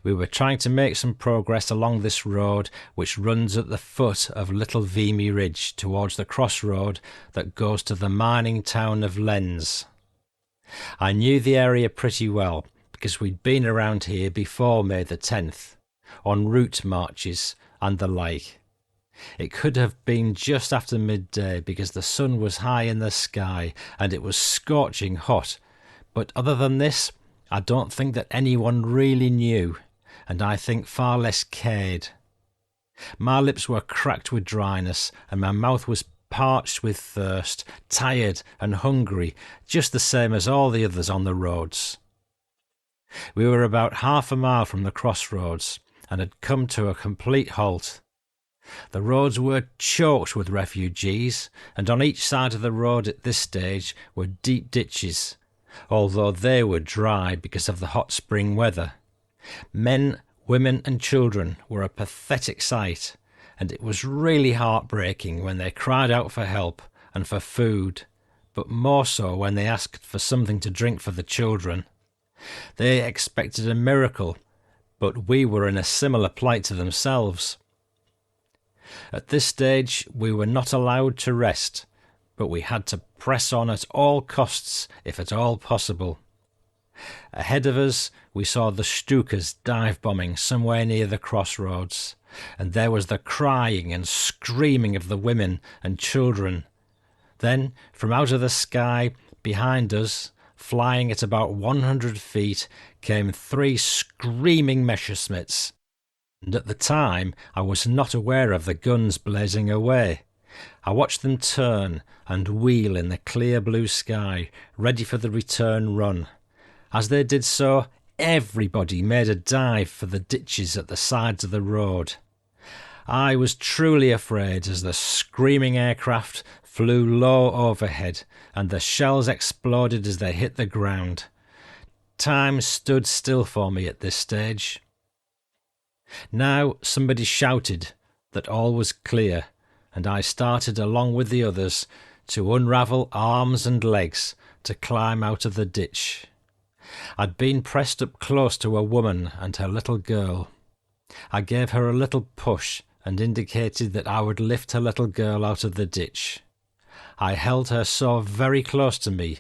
We were trying to make some progress along this road which runs at the foot of Little Vimy Ridge towards the crossroad that goes to the mining town of Lens. I knew the area pretty well because we'd been around here before May the 10th, on route marches and the like. It could have been just after midday because the sun was high in the sky and it was scorching hot, but other than this, I don't think that anyone really knew, and I think far less cared. My lips were cracked with dryness, and my mouth was parched with thirst, tired and hungry, just the same as all the others on the roads. We were about half a mile from the crossroads, and had come to a complete halt. The roads were choked with refugees, and on each side of the road at this stage were deep ditches, although they were dry because of the hot spring weather. Men, women and children were a pathetic sight, and it was really heartbreaking when they cried out for help and for food, but more so when they asked for something to drink for the children. They expected a miracle, but we were in a similar plight to themselves. At this stage we were not allowed to rest, but we had to press on at all costs, if at all possible. Ahead of us we saw the Stukas dive-bombing somewhere near the crossroads, and there was the crying and screaming of the women and children. Then, from out of the sky, behind us, flying at about 100 feet, came 3 screaming Messerschmitts, and at the time I was not aware of the guns blazing away. I watched them turn and wheel in the clear blue sky, ready for the return run. As they did so, everybody made a dive for the ditches at the sides of the road. I was truly afraid as the screaming aircraft flew low overhead and the shells exploded as they hit the ground. Time stood still for me at this stage. Now somebody shouted that all was clear, and I started along with the others to unravel arms and legs to climb out of the ditch. I'd been pressed up close to a woman and her little girl. I gave her a little push and indicated that I would lift her little girl out of the ditch. I held her so very close to me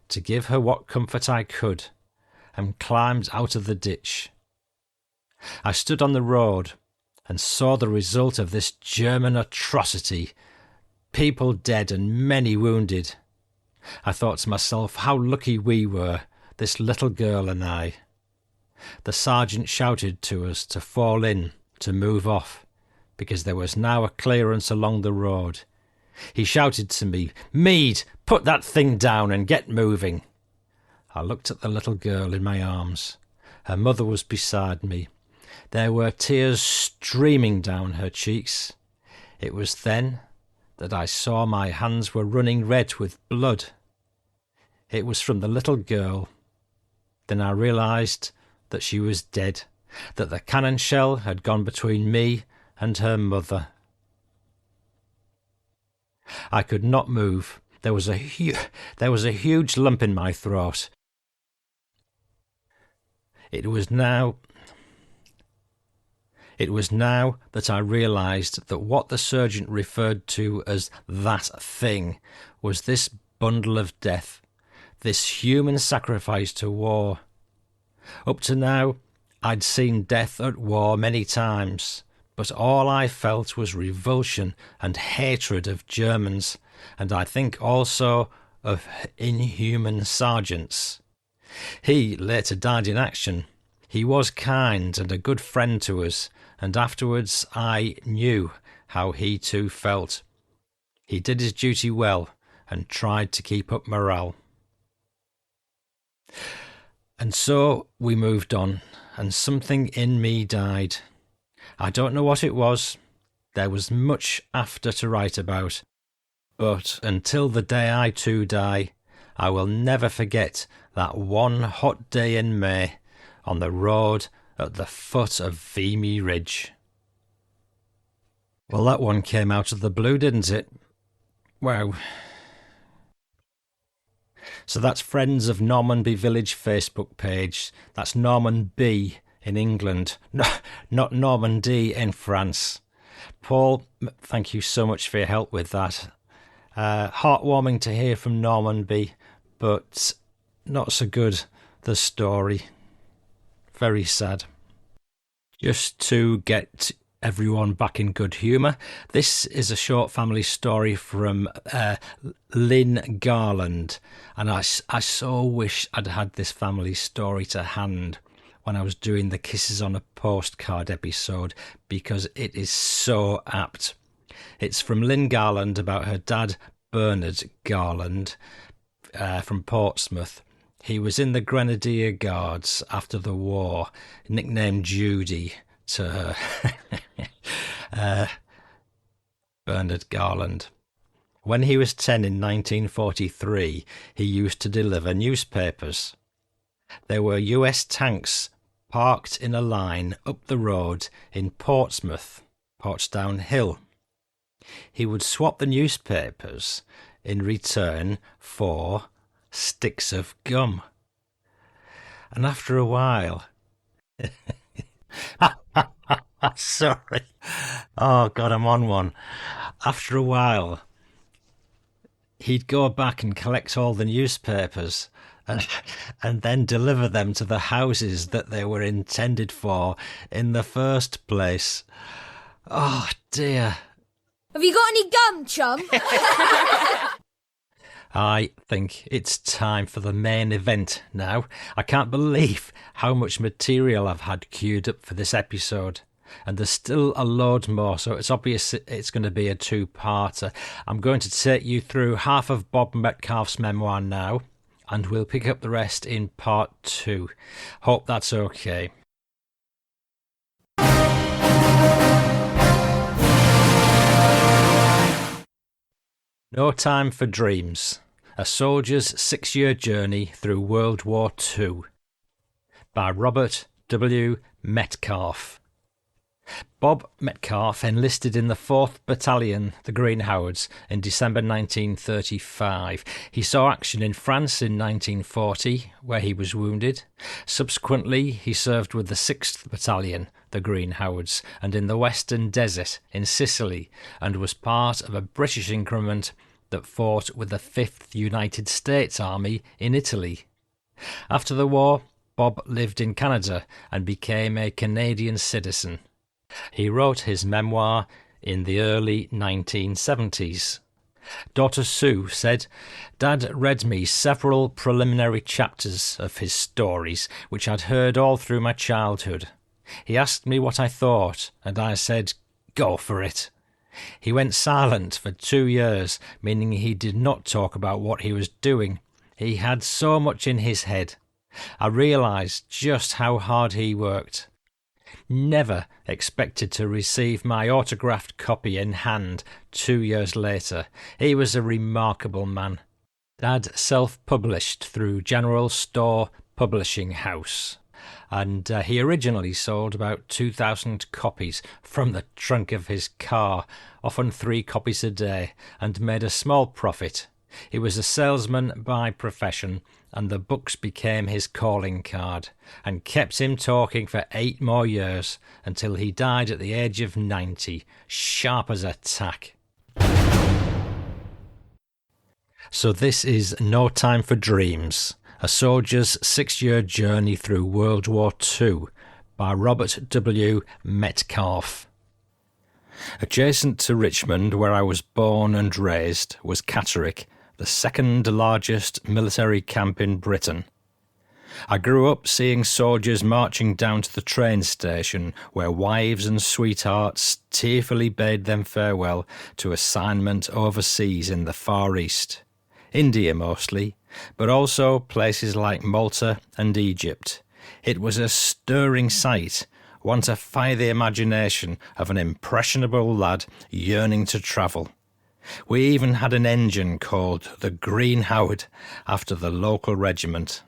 to give her what comfort I could, and climbed out of the ditch. I stood on the road and saw the result of this German atrocity. People dead and many wounded. I thought to myself how lucky we were, this little girl and I. The sergeant shouted to us to fall in, to move off, because there was now a clearance along the road. He shouted to me, "Meade, put that thing down and get moving." I looked at the little girl in my arms. Her mother was beside me. There were tears streaming down her cheeks. It was then that I saw my hands were running red with blood. It was from the little girl. Then I realised that she was dead, that the cannon shell had gone between me and her mother. I could not move. There was a huge lump in my throat. It was now that I realised that what the surgeon referred to as that thing was this bundle of death, this human sacrifice to war. Up to now, I'd seen death at war many times, but all I felt was revulsion and hatred of Germans, and I think also of inhuman sergeants. He later died in action. He was kind and a good friend to us, and afterwards I knew how he too felt. He did his duty well and tried to keep up morale. And so we moved on, and something in me died. I don't know what it was. There was much after to write about. But until the day I too die, I will never forget that one hot day in May on the road at the foot of Vimy Ridge. Well, that one came out of the blue, didn't it? Wow. So that's Friends of Normanby Village Facebook page. That's Norman B in England, not Normandy in France. Paul, thank you so much for your help with that. Heartwarming to hear from Normanby, but not so good, the story. Very sad. Just to get everyone back in good humour, this is a short family story from Lynn Garland, and I so wish I'd had this family story to hand when I was doing the Kisses on a Postcard episode, because it is so apt. It's from Lynn Garland about her dad, Bernard Garland, from Portsmouth. He was in the Grenadier Guards after the war, nicknamed Judy to her. Bernard Garland. When he was 10 in 1943, he used to deliver newspapers. There were US tanks parked in a line up the road in Portsmouth, Portsdown Hill. He would swap the newspapers in return for sticks of gum. And after a while... Sorry. Oh, God, I'm on one. After a while, he'd go back and collect all the newspapers and then deliver them to the houses that they were intended for in the first place. Oh, dear. Have you got any gum, chum? I think it's time for the main event now. I can't believe how much material I've had queued up for this episode. And there's still a load more, so it's obvious it's going to be a two-parter. I'm going to take you through half of Bob Metcalfe's memoir now, and we'll pick up the rest in part 2. Hope that's okay. No Time for Dreams. A Soldier's 6-Year Journey Through World War II by Robert W. Metcalfe. Bob Metcalfe enlisted in the 4th Battalion, the Green Howards, in December 1935. He saw action in France in 1940, where he was wounded. Subsequently, he served with the 6th Battalion, the Green Howards, and in the Western Desert in Sicily, and was part of a British increment that fought with the 5th United States Army in Italy. After the war, Bob lived in Canada and became a Canadian citizen. He wrote his memoir in the early 1970s. Daughter Sue said, "Dad read me several preliminary chapters of his stories, which I'd heard all through my childhood. He asked me what I thought, and I said, 'Go for it.' He went silent for 2 years, meaning he did not talk about what he was doing. He had so much in his head. I realised just how hard he worked. Never expected to receive my autographed copy in hand 2 years later. He was a remarkable man." Dad self-published through General Store Publishing House, and he originally sold about 2,000 copies from the trunk of his car, often 3 copies a day, and made a small profit. He was a salesman by profession, and the books became his calling card, and kept him talking for 8 more years, until he died at the age of 90, sharp as a tack. So this is No Time for Dreams, A Soldier's 6-Year Journey Through World War II by Robert W. Metcalfe. Adjacent to Richmond, where I was born and raised, was Catterick, the second largest military camp in Britain. I grew up seeing soldiers marching down to the train station where wives and sweethearts tearfully bade them farewell to assignment overseas in the Far East. India mostly, but also places like Malta and Egypt. It was a stirring sight, one to fire the imagination of an impressionable lad yearning to travel. We even had an engine called the Green Howard after the local regiment.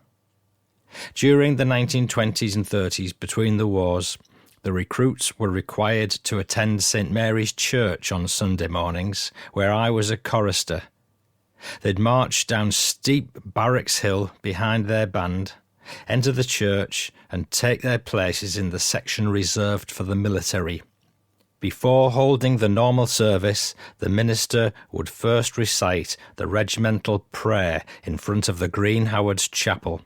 During the 1920s and 30s, between the wars, the recruits were required to attend St Mary's Church on Sunday mornings, where I was a chorister. They'd march down steep Barracks Hill behind their band, enter the church and take their places in the section reserved for the military. Before holding the normal service, the minister would first recite the regimental prayer in front of the Green Howard's chapel.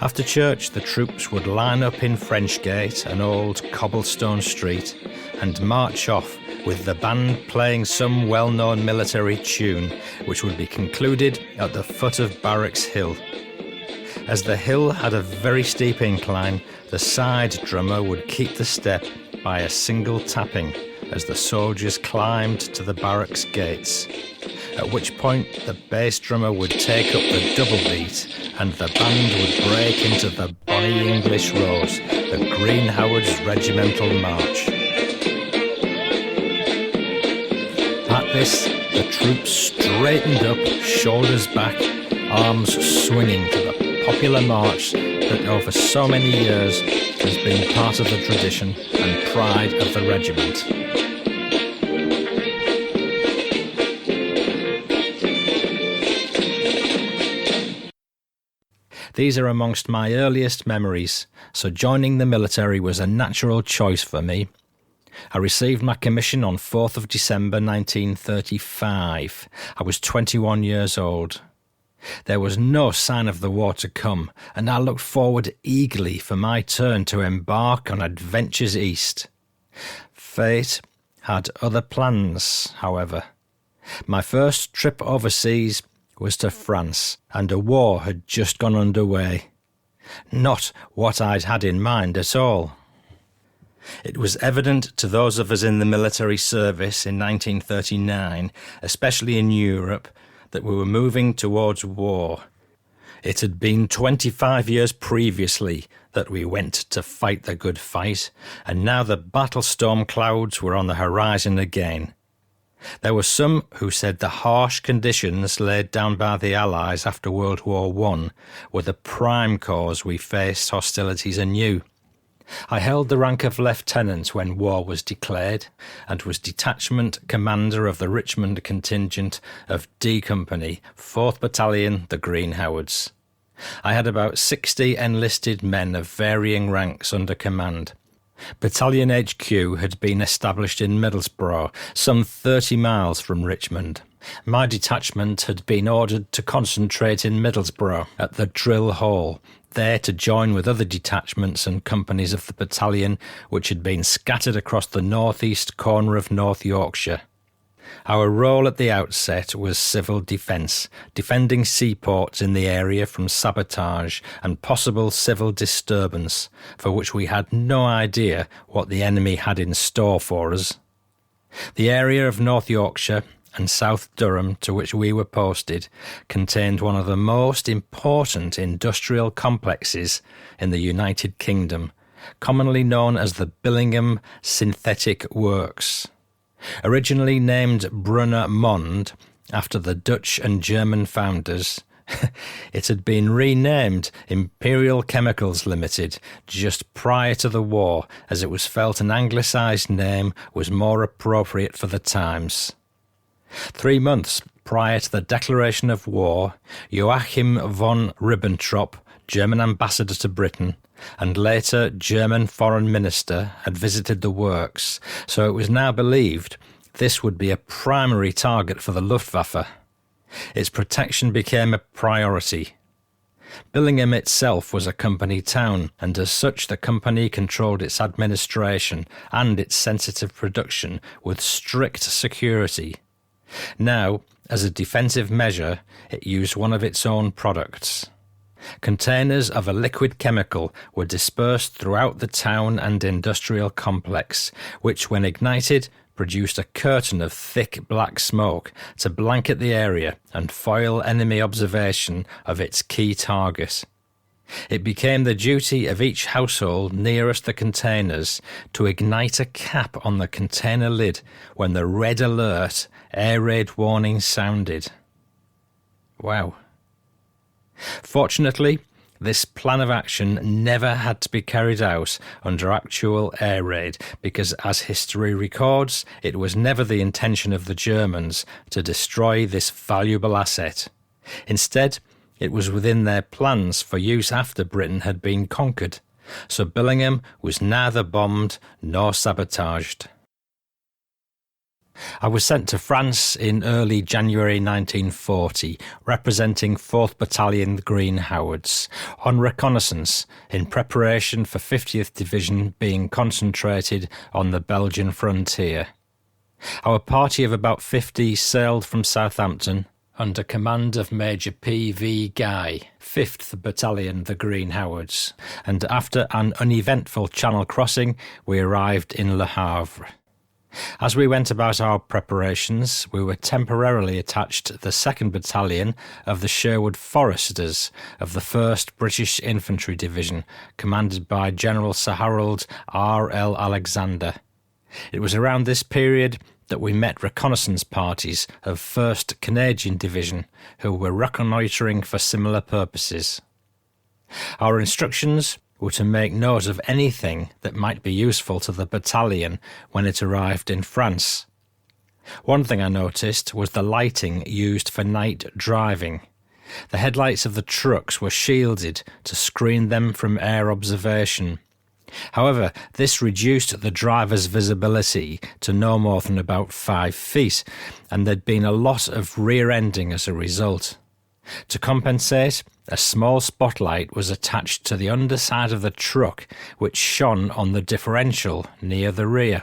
After church, the troops would line up in Frenchgate, an old cobblestone street, and march off with the band playing some well-known military tune, which would be concluded at the foot of Barracks Hill. As the hill had a very steep incline, the side drummer would keep the step by a single tapping as the soldiers climbed to the barracks gates, at which point the bass drummer would take up the double beat and the band would break into the Bonnie English Rose, the Green Howard's regimental march. At this, the troops straightened up, shoulders back, arms swinging to the popular march that over so many years has been part of the tradition and pride of the regiment. These are amongst my earliest memories, so joining the military was a natural choice for me. I received my commission on 4th of December 1935. I was 21 years old. There was no sign of the war to come, and I looked forward eagerly for my turn to embark on adventures east. Fate had other plans, however. My first trip overseas was to France, and a war had just gone underway. Not what I'd had in mind at all. It was evident to those of us in the military service in 1939, especially in Europe, that we were moving towards war. It had been 25 years previously that we went to fight the good fight, and now the battle storm clouds were on the horizon again. There were some who said the harsh conditions laid down by the Allies after World War I were the prime cause we faced hostilities anew. I held the rank of lieutenant when war was declared, and was detachment commander of the Richmond contingent of D Company, 4th Battalion, the Green Howards. I had about 60 enlisted men of varying ranks under command. Battalion HQ had been established in Middlesbrough, some 30 miles from Richmond. My detachment had been ordered to concentrate in Middlesbrough at the drill hall, there to join with other detachments and companies of the battalion which had been scattered across the northeast corner of North Yorkshire. Our role at the outset was civil defence, defending seaports in the area from sabotage and possible civil disturbance, for which we had no idea what the enemy had in store for us. The area of North Yorkshire and South Durham to which we were posted contained one of the most important industrial complexes in the United Kingdom, commonly known as the Billingham Synthetic Works. Originally named Brunner Mond after the Dutch and German founders, it had been renamed Imperial Chemicals Limited just prior to the war, as it was felt an anglicised name was more appropriate for the times. 3 months prior to the declaration of war, Joachim von Ribbentrop, German ambassador to Britain, and later German foreign minister, had visited the works, so it was now believed this would be a primary target for the Luftwaffe. Its protection became a priority. Billingham itself was a company town, and as such the company controlled its administration and its sensitive production with strict security. Now, as a defensive measure, it used one of its own products. Containers of a liquid chemical were dispersed throughout the town and industrial complex, which, when ignited, produced a curtain of thick black smoke to blanket the area and foil enemy observation of its key target. It became the duty of each household nearest the containers to ignite a cap on the container lid when the red alert air raid warning sounded. Wow. Fortunately, this plan of action never had to be carried out under actual air raid because, as history records, it was never the intention of the Germans to destroy this valuable asset. Instead, it was within their plans for use after Britain had been conquered, so Billingham was neither bombed nor sabotaged. I was sent to France in early January 1940, representing 4th Battalion Green Howards, on reconnaissance in preparation for 50th Division being concentrated on the Belgian frontier. Our party of about 50 sailed from Southampton under command of Major P.V. Guy, 5th Battalion the Green Howards, and after an uneventful channel crossing we arrived in Le Havre. As we went about our preparations, we were temporarily attached to the 2nd Battalion of the Sherwood Foresters of the 1st British Infantry Division, commanded by General Sir Harold R.L. Alexander. It was around this period that we met reconnaissance parties of 1st Canadian Division, who were reconnoitring for similar purposes. Our instructions were to make note of anything that might be useful to the battalion when it arrived in France. One thing I noticed was the lighting used for night driving. The headlights of the trucks were shielded to screen them from air observation. However, this reduced the driver's visibility to no more than about 5 feet, and there'd been a lot of rear-ending as a result. To compensate, a small spotlight was attached to the underside of the truck, which shone on the differential near the rear.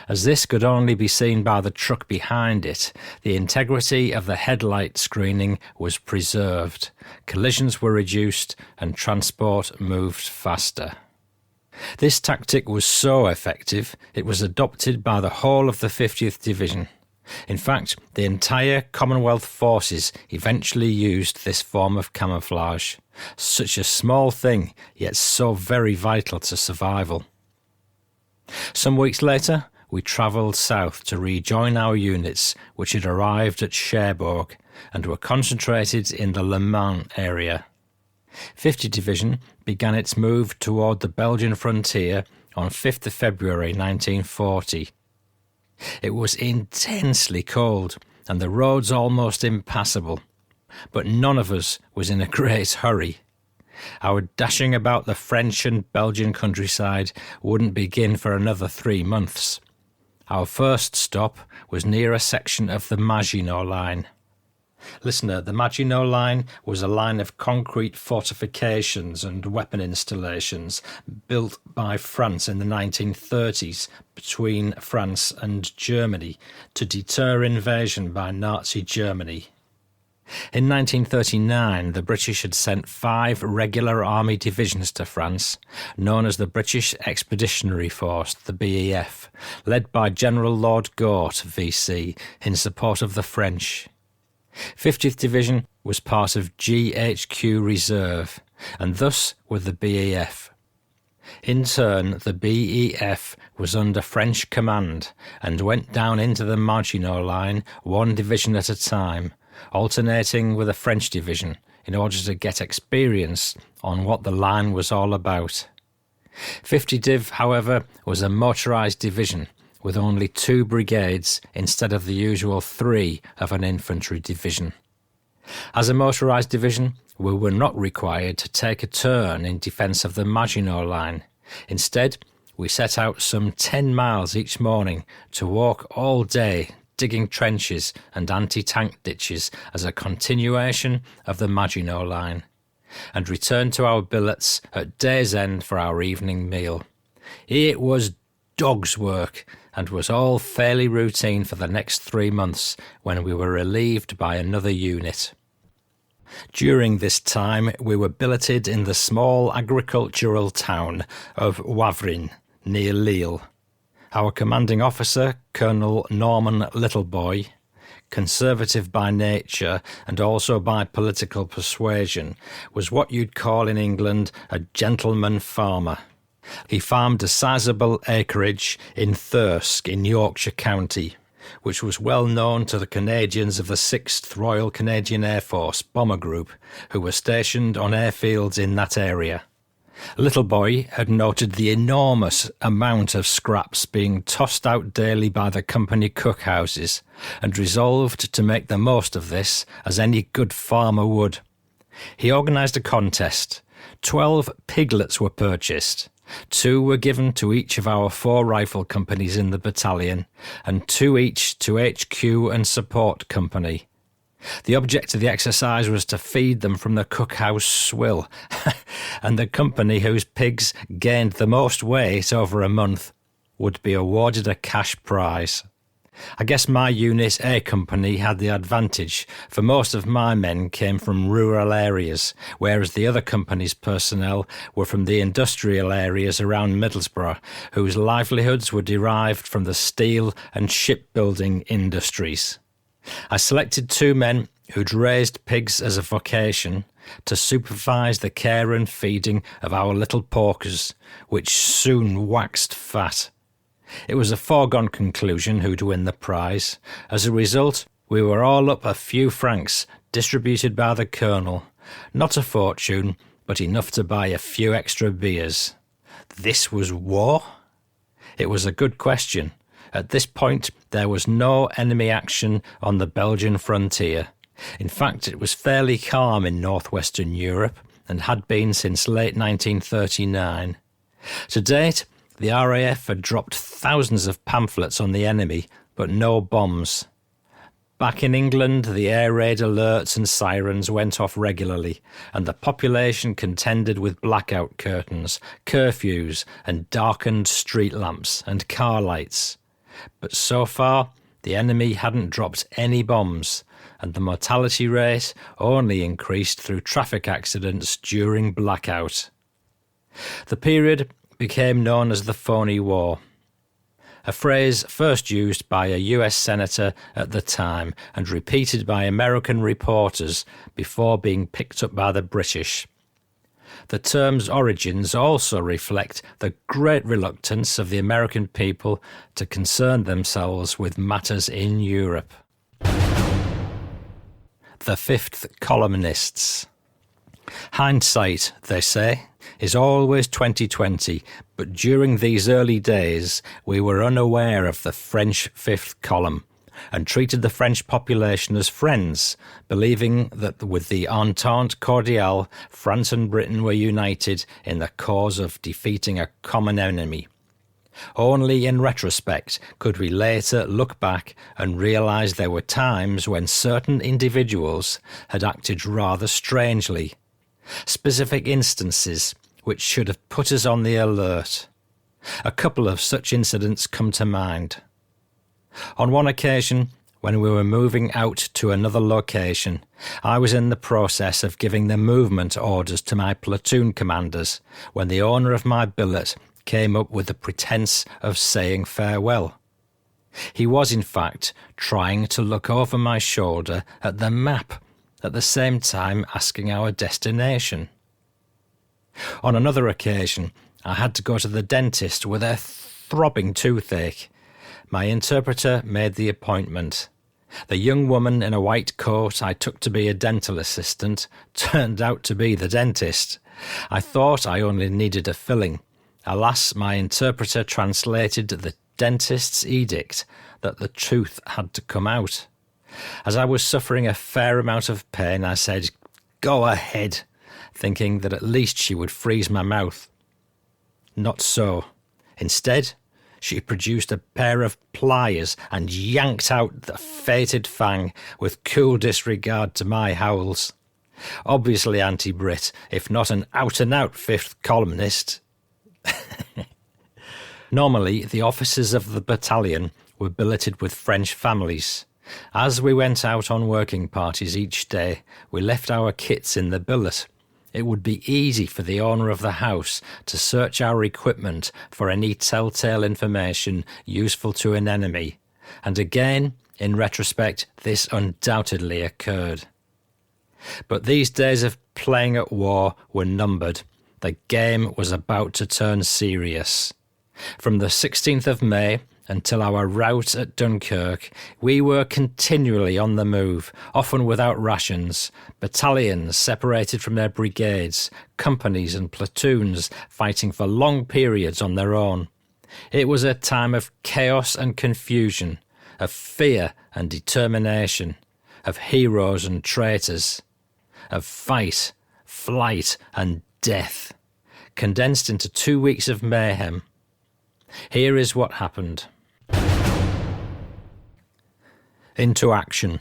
As this could only be seen by the truck behind it, the integrity of the headlight screening was preserved, collisions were reduced, and transport moved faster. This tactic was so effective, it was adopted by the whole of the 50th Division. In fact, the entire Commonwealth forces eventually used this form of camouflage, such a small thing, yet so very vital to survival. Some weeks later, we travelled south to rejoin our units, which had arrived at Cherbourg and were concentrated in the Le Mans area. 50th Division began its move toward the Belgian frontier on 5th of February 1940. It was intensely cold and the roads almost impassable, but none of us was in a great hurry. Our dashing about the French and Belgian countryside wouldn't begin for another 3 months. Our first stop was near a section of the Maginot Line. Listener, the Maginot Line was a line of concrete fortifications and weapon installations built by France in the 1930s between France and Germany to deter invasion by Nazi Germany. In 1939, the British had sent 5 regular army divisions to France, known as the British Expeditionary Force, the BEF, led by General Lord Gort, VC, in support of the French. 50th Division was part of GHQ Reserve, and thus were the BEF. In turn, the BEF was under French command and went down into the Maginot Line 1 division at a time, alternating with a French division in order to get experience on what the line was all about. 50 Div, however, was a motorised division with only 2 brigades instead of the usual 3 of an infantry division. As a motorised division, we were not required to take a turn in defence of the Maginot Line. Instead, we set out some 10 miles each morning to walk all day digging trenches and anti-tank ditches as a continuation of the Maginot Line. and returned to our billets at day's end for our evening meal. It was dog's work and was all fairly routine for the next 3 months when we were relieved by another unit. During this time, we were billeted in the small agricultural town of Wavrin, near Lille. Our commanding officer, Colonel Norman Littleboy, conservative by nature and also by political persuasion, was what you'd call in England a gentleman farmer. He farmed a sizable acreage in Thirsk in Yorkshire County, which was well known to the Canadians of the 6th Royal Canadian Air Force Bomber Group, who were stationed on airfields in that area. Littleboy had noted the enormous amount of scraps being tossed out daily by the company cookhouses, and resolved to make the most of this, as any good farmer would. He organised a contest. 12 piglets were purchased. 2 were given to each of our 4 rifle companies in the battalion, and 2 each to HQ and support company. The object of the exercise was to feed them from the cookhouse swill, and the company whose pigs gained the most weight over a month would be awarded a cash prize. I guess my unit A company had the advantage, for most of my men came from rural areas, whereas the other company's personnel were from the industrial areas around Middlesbrough, whose livelihoods were derived from the steel and shipbuilding industries. I selected 2 men who'd raised pigs as a vocation to supervise the care and feeding of our little porkers, which soon waxed fat. It was a foregone conclusion who'd win the prize. As a result, we were all up a few francs distributed by the colonel. Not a fortune, but enough to buy a few extra beers. This was war? It was a good question. At this point, there was no enemy action on the Belgian frontier. In fact, it was fairly calm in northwestern Europe and had been since late 1939. To date, the RAF had dropped thousands of pamphlets on the enemy, but no bombs. Back in England, the air raid alerts and sirens went off regularly, and the population contended with blackout curtains, curfews, and darkened street lamps and car lights. But so far, the enemy hadn't dropped any bombs, and the mortality rate only increased through traffic accidents during blackout. The period became known as the Phony War, a phrase first used by a US senator at the time and repeated by American reporters before being picked up by the British. The term's origins also reflect the great reluctance of the American people to concern themselves with matters in Europe. The Fifth Columnists. Hindsight, they say, is always 20/20, but during these early days we were unaware of the French Fifth Column and treated the French population as friends, believing that with the Entente Cordiale, France and Britain were united in the cause of defeating a common enemy. Only in retrospect could we later look back and realise there were times when certain individuals had acted rather strangely. Specific instances which should have put us on the alert. A couple of such incidents come to mind. On one occasion, when we were moving out to another location, I was in the process of giving the movement orders to my platoon commanders when the owner of my billet came up with the pretence of saying farewell. He was, in fact, trying to look over my shoulder at the map, at the same time asking our destination. On another occasion, I had to go to the dentist with a throbbing toothache. My interpreter made the appointment. The young woman in a white coat I took to be a dental assistant turned out to be the dentist. I thought I only needed a filling. Alas, my interpreter translated the dentist's edict that the tooth had to come out. As I was suffering a fair amount of pain, I said, "Go ahead," thinking that at least she would freeze my mouth. Not so. Instead, she produced a pair of pliers and yanked out the fated fang with cool disregard to my howls. Obviously anti-Brit, if not an out-and-out fifth columnist. Normally, the officers of the battalion were billeted with French families. As we went out on working parties each day, we left our kits in the billet. It would be easy for the owner of the house to search our equipment for any telltale information useful to an enemy. And again, in retrospect, this undoubtedly occurred. But these days of playing at war were numbered. The game was about to turn serious. From the 16th of May until our rout at Dunkirk, we were continually on the move, often without rations, battalions separated from their brigades, companies and platoons fighting for long periods on their own. It was a time of chaos and confusion, of fear and determination, of heroes and traitors, of fight, flight and death, condensed into 2 weeks of mayhem. Here is what happened. Into action.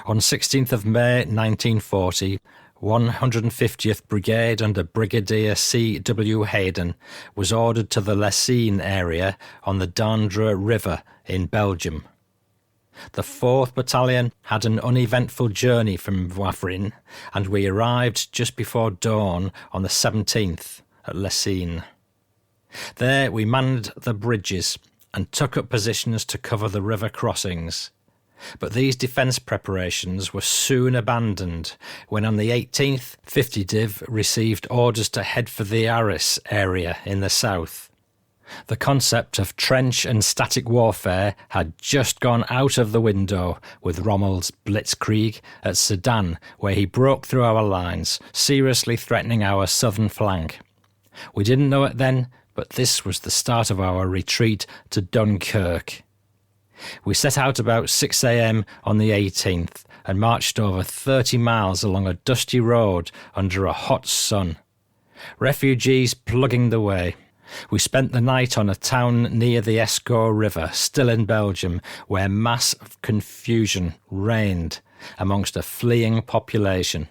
On 16th of May 1940, 150th Brigade under Brigadier C.W. Hayden was ordered to the Lessines area on the Dandre River in Belgium. The 4th Battalion had an uneventful journey from Wavrin, and we arrived just before dawn on the 17th at Lessines. There we manned the bridges and took up positions to cover the river crossings. But these defence preparations were soon abandoned when on the 18th, 50 Div received orders to head for the Arras area in the south. The concept of trench and static warfare had just gone out of the window with Rommel's blitzkrieg at Sedan, where he broke through our lines, seriously threatening our southern flank. We didn't know it then, but this was the start of our retreat to Dunkirk. We set out about 6 a.m. on the 18th and marched over 30 miles along a dusty road under a hot sun. Refugees plugging the way. We spent the night on a town near the Escaut River, still in Belgium, where mass of confusion reigned amongst a fleeing population.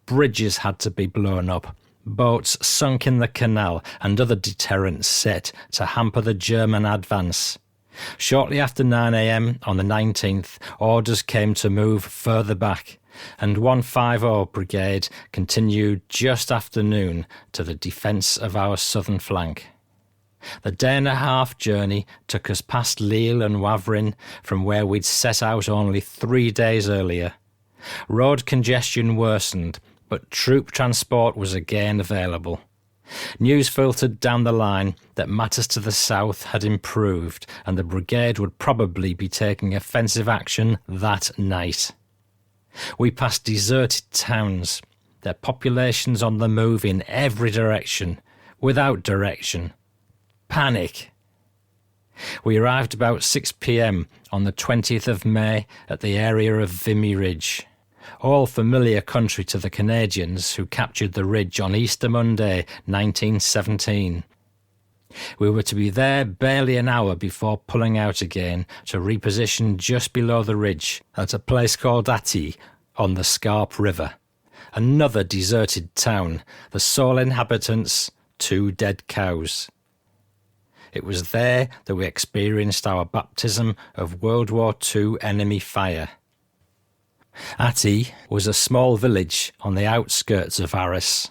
Bridges had to be blown up, boats sunk in the canal, and other deterrents set to hamper the German advance. Shortly after 9 a.m. on the 19th, orders came to move further back, and 150 Brigade continued just after noon to the defence of our southern flank. The day-and-a-half journey took us past Lille and Wavrin, from where we'd set out only 3 days earlier. Road congestion worsened, but troop transport was again available. News filtered down the line that matters to the south had improved and the brigade would probably be taking offensive action that night. We passed deserted towns, their populations on the move in every direction, without direction. Panic. We arrived about 6 p.m. on the 20th of May at the area of Vimy Ridge. All familiar country to the Canadians who captured the ridge on Easter Monday, 1917. We were to be there barely an hour before pulling out again to reposition just below the ridge at a place called Atty on the Scarpe River. Another deserted town, the sole inhabitants, 2 dead cows. It was there that we experienced our baptism of World War II enemy fire. Atty was a small village on the outskirts of Arras.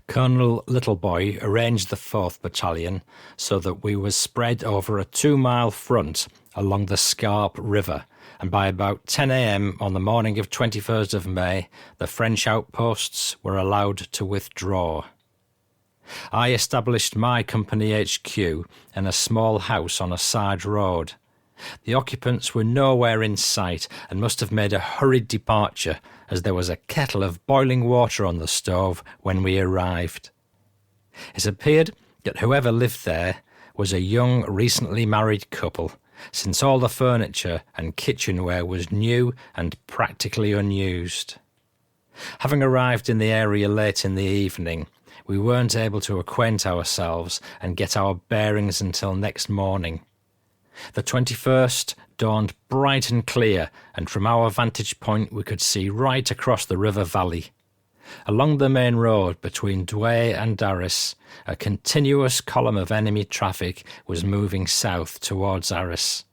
Colonel Littleboy arranged the 4th Battalion so that we were spread over a 2-mile front along the Scarpe River, and by about 10 a.m. on the morning of 21st of May, the French outposts were allowed to withdraw. I established my company HQ in a small house on a side road. The occupants were nowhere in sight and must have made a hurried departure, as there was a kettle of boiling water on the stove when we arrived. It appeared that whoever lived there was a young, recently married couple, since all the furniture and kitchenware was new and practically unused. Having arrived in the area late in the evening, we weren't able to acquaint ourselves and get our bearings until next morning. The 21st dawned bright and clear, and from our vantage point we could see right across the river valley. Along the main road between Douai and Arras, a continuous column of enemy traffic was moving south towards Arras.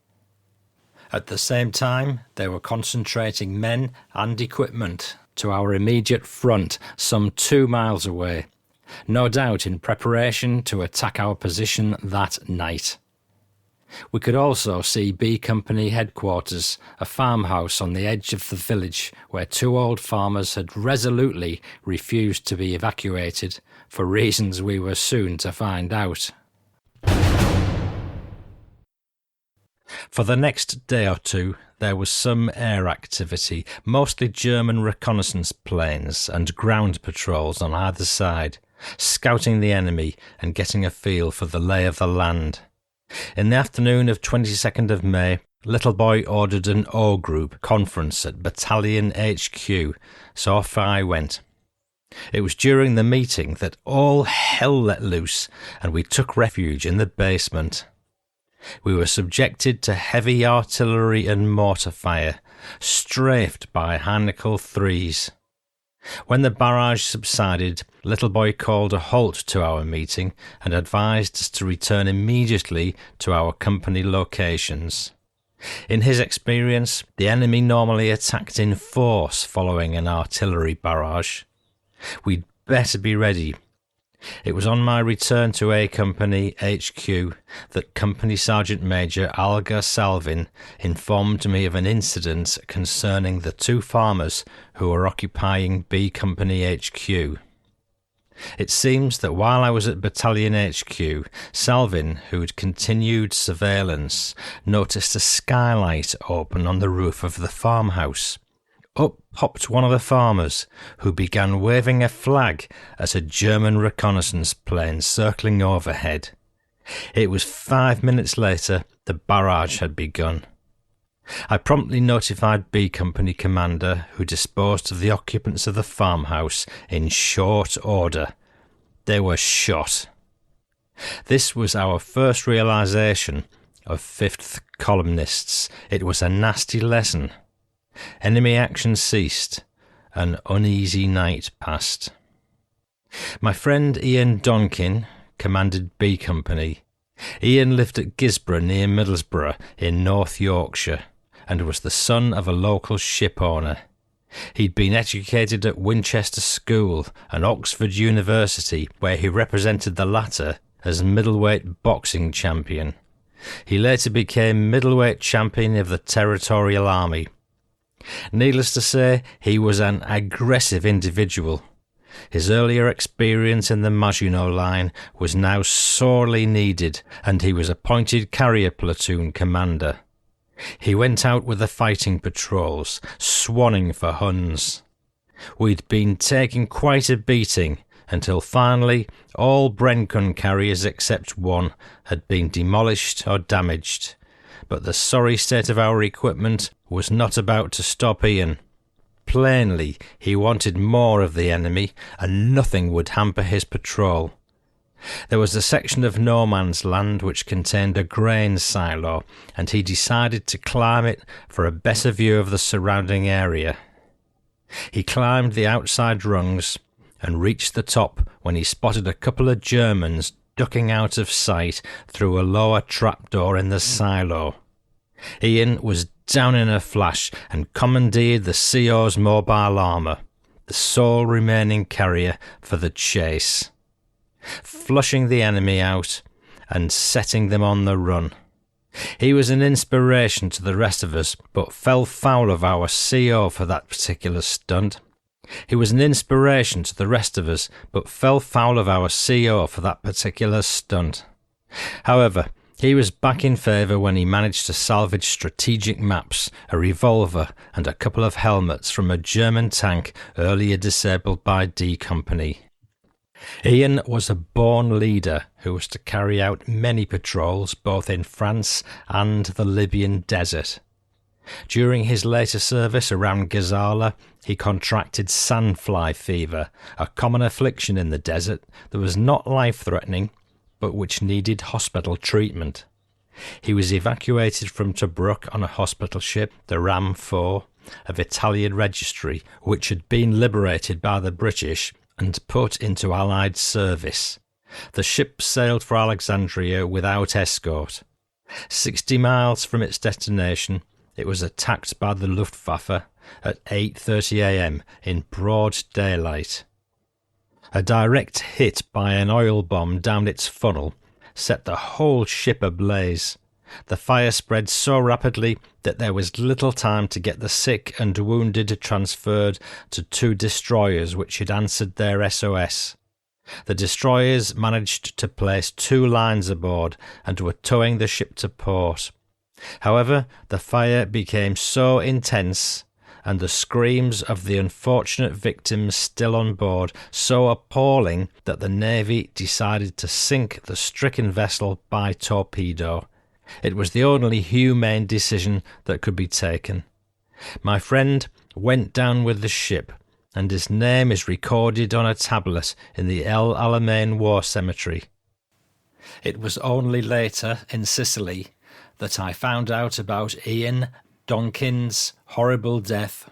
At the same time, they were concentrating men and equipment to our immediate front some 2 miles away, no doubt in preparation to attack our position that night. We could also see B Company headquarters, a farmhouse on the edge of the village where 2 old farmers had resolutely refused to be evacuated for reasons we were soon to find out. For the next day or two, there was some air activity, mostly German reconnaissance planes and ground patrols on either side, scouting the enemy and getting a feel for the lay of the land. In the afternoon of 22nd of May, Little Boy ordered an O Group conference at Battalion HQ, so off I went. It was during the meeting that all hell let loose, and we took refuge in the basement. We were subjected to heavy artillery and mortar fire, strafed by Heinkel 3s. When the barrage subsided, Little Boy called a halt to our meeting and advised us to return immediately to our company locations. In his experience, the enemy normally attacked in force following an artillery barrage. We'd better be ready. It was on my return to A Company HQ that Company Sergeant Major Alga Salvin informed me of an incident concerning the 2 farmers who were occupying B Company HQ. It seems that while I was at Battalion HQ, Salvin, who'd continued surveillance, noticed a skylight open on the roof of the farmhouse. Up popped one of the farmers, who began waving a flag at a German reconnaissance plane circling overhead. It was 5 minutes later the barrage had begun. I promptly notified B Company commander, who disposed of the occupants of the farmhouse in short order. They were shot. This was our first realisation of 5th columnists. It was a nasty lesson. Enemy action ceased. An uneasy night passed. My friend Ian Donkin commanded B Company. Ian lived at Gisborough near Middlesbrough in North Yorkshire and was the son of a local ship owner. He'd been educated at Winchester School and Oxford University, where he represented the latter as middleweight boxing champion. He later became middleweight champion of the Territorial Army. Needless to say, he was an aggressive individual. His earlier experience in the Maginot Line was now sorely needed, and he was appointed carrier platoon commander. He went out with the fighting patrols, swanning for Huns. We'd been taking quite a beating, until finally all Brencan carriers except one had been demolished or damaged. But the sorry state of our equipment was not about to stop Ian. Plainly, he wanted more of the enemy, and nothing would hamper his patrol. There was a section of no man's land which contained a grain silo, and he decided to climb it for a better view of the surrounding area. He climbed the outside rungs and reached the top when he spotted a couple of Germans ducking out of sight through a lower trapdoor in the silo. Ian was down in a flash and commandeered the CO's mobile armour, the sole remaining carrier for the chase, flushing the enemy out and setting them on the run. He was an inspiration to the rest of us, but fell foul of our CO for that particular stunt. However, he was back in favour when he managed to salvage strategic maps, a revolver and a couple of helmets from a German tank earlier disabled by D Company. Ian was a born leader who was to carry out many patrols both in France and the Libyan desert. During his later service around Gazala, he contracted sandfly fever, a common affliction in the desert that was not life-threatening, but which needed hospital treatment. He was evacuated from Tobruk on a hospital ship, the Ram 4, of Italian registry, which had been liberated by the British and put into Allied service. The ship sailed for Alexandria without escort. 60 miles from its destination, it was attacked by the Luftwaffe at 8:30 a.m. in broad daylight. A direct hit by an oil bomb down its funnel set the whole ship ablaze. The fire spread so rapidly that there was little time to get the sick and wounded transferred to 2 destroyers which had answered their SOS. The destroyers managed to place 2 lines aboard and were towing the ship to port. However, the fire became so intense and the screams of the unfortunate victims still on board so appalling that the Navy decided to sink the stricken vessel by torpedo. It was the only humane decision that could be taken. My friend went down with the ship, and his name is recorded on a tablet in the El Alamein War Cemetery. It was only later, in Sicily, that I found out about Ian Donkin's horrible death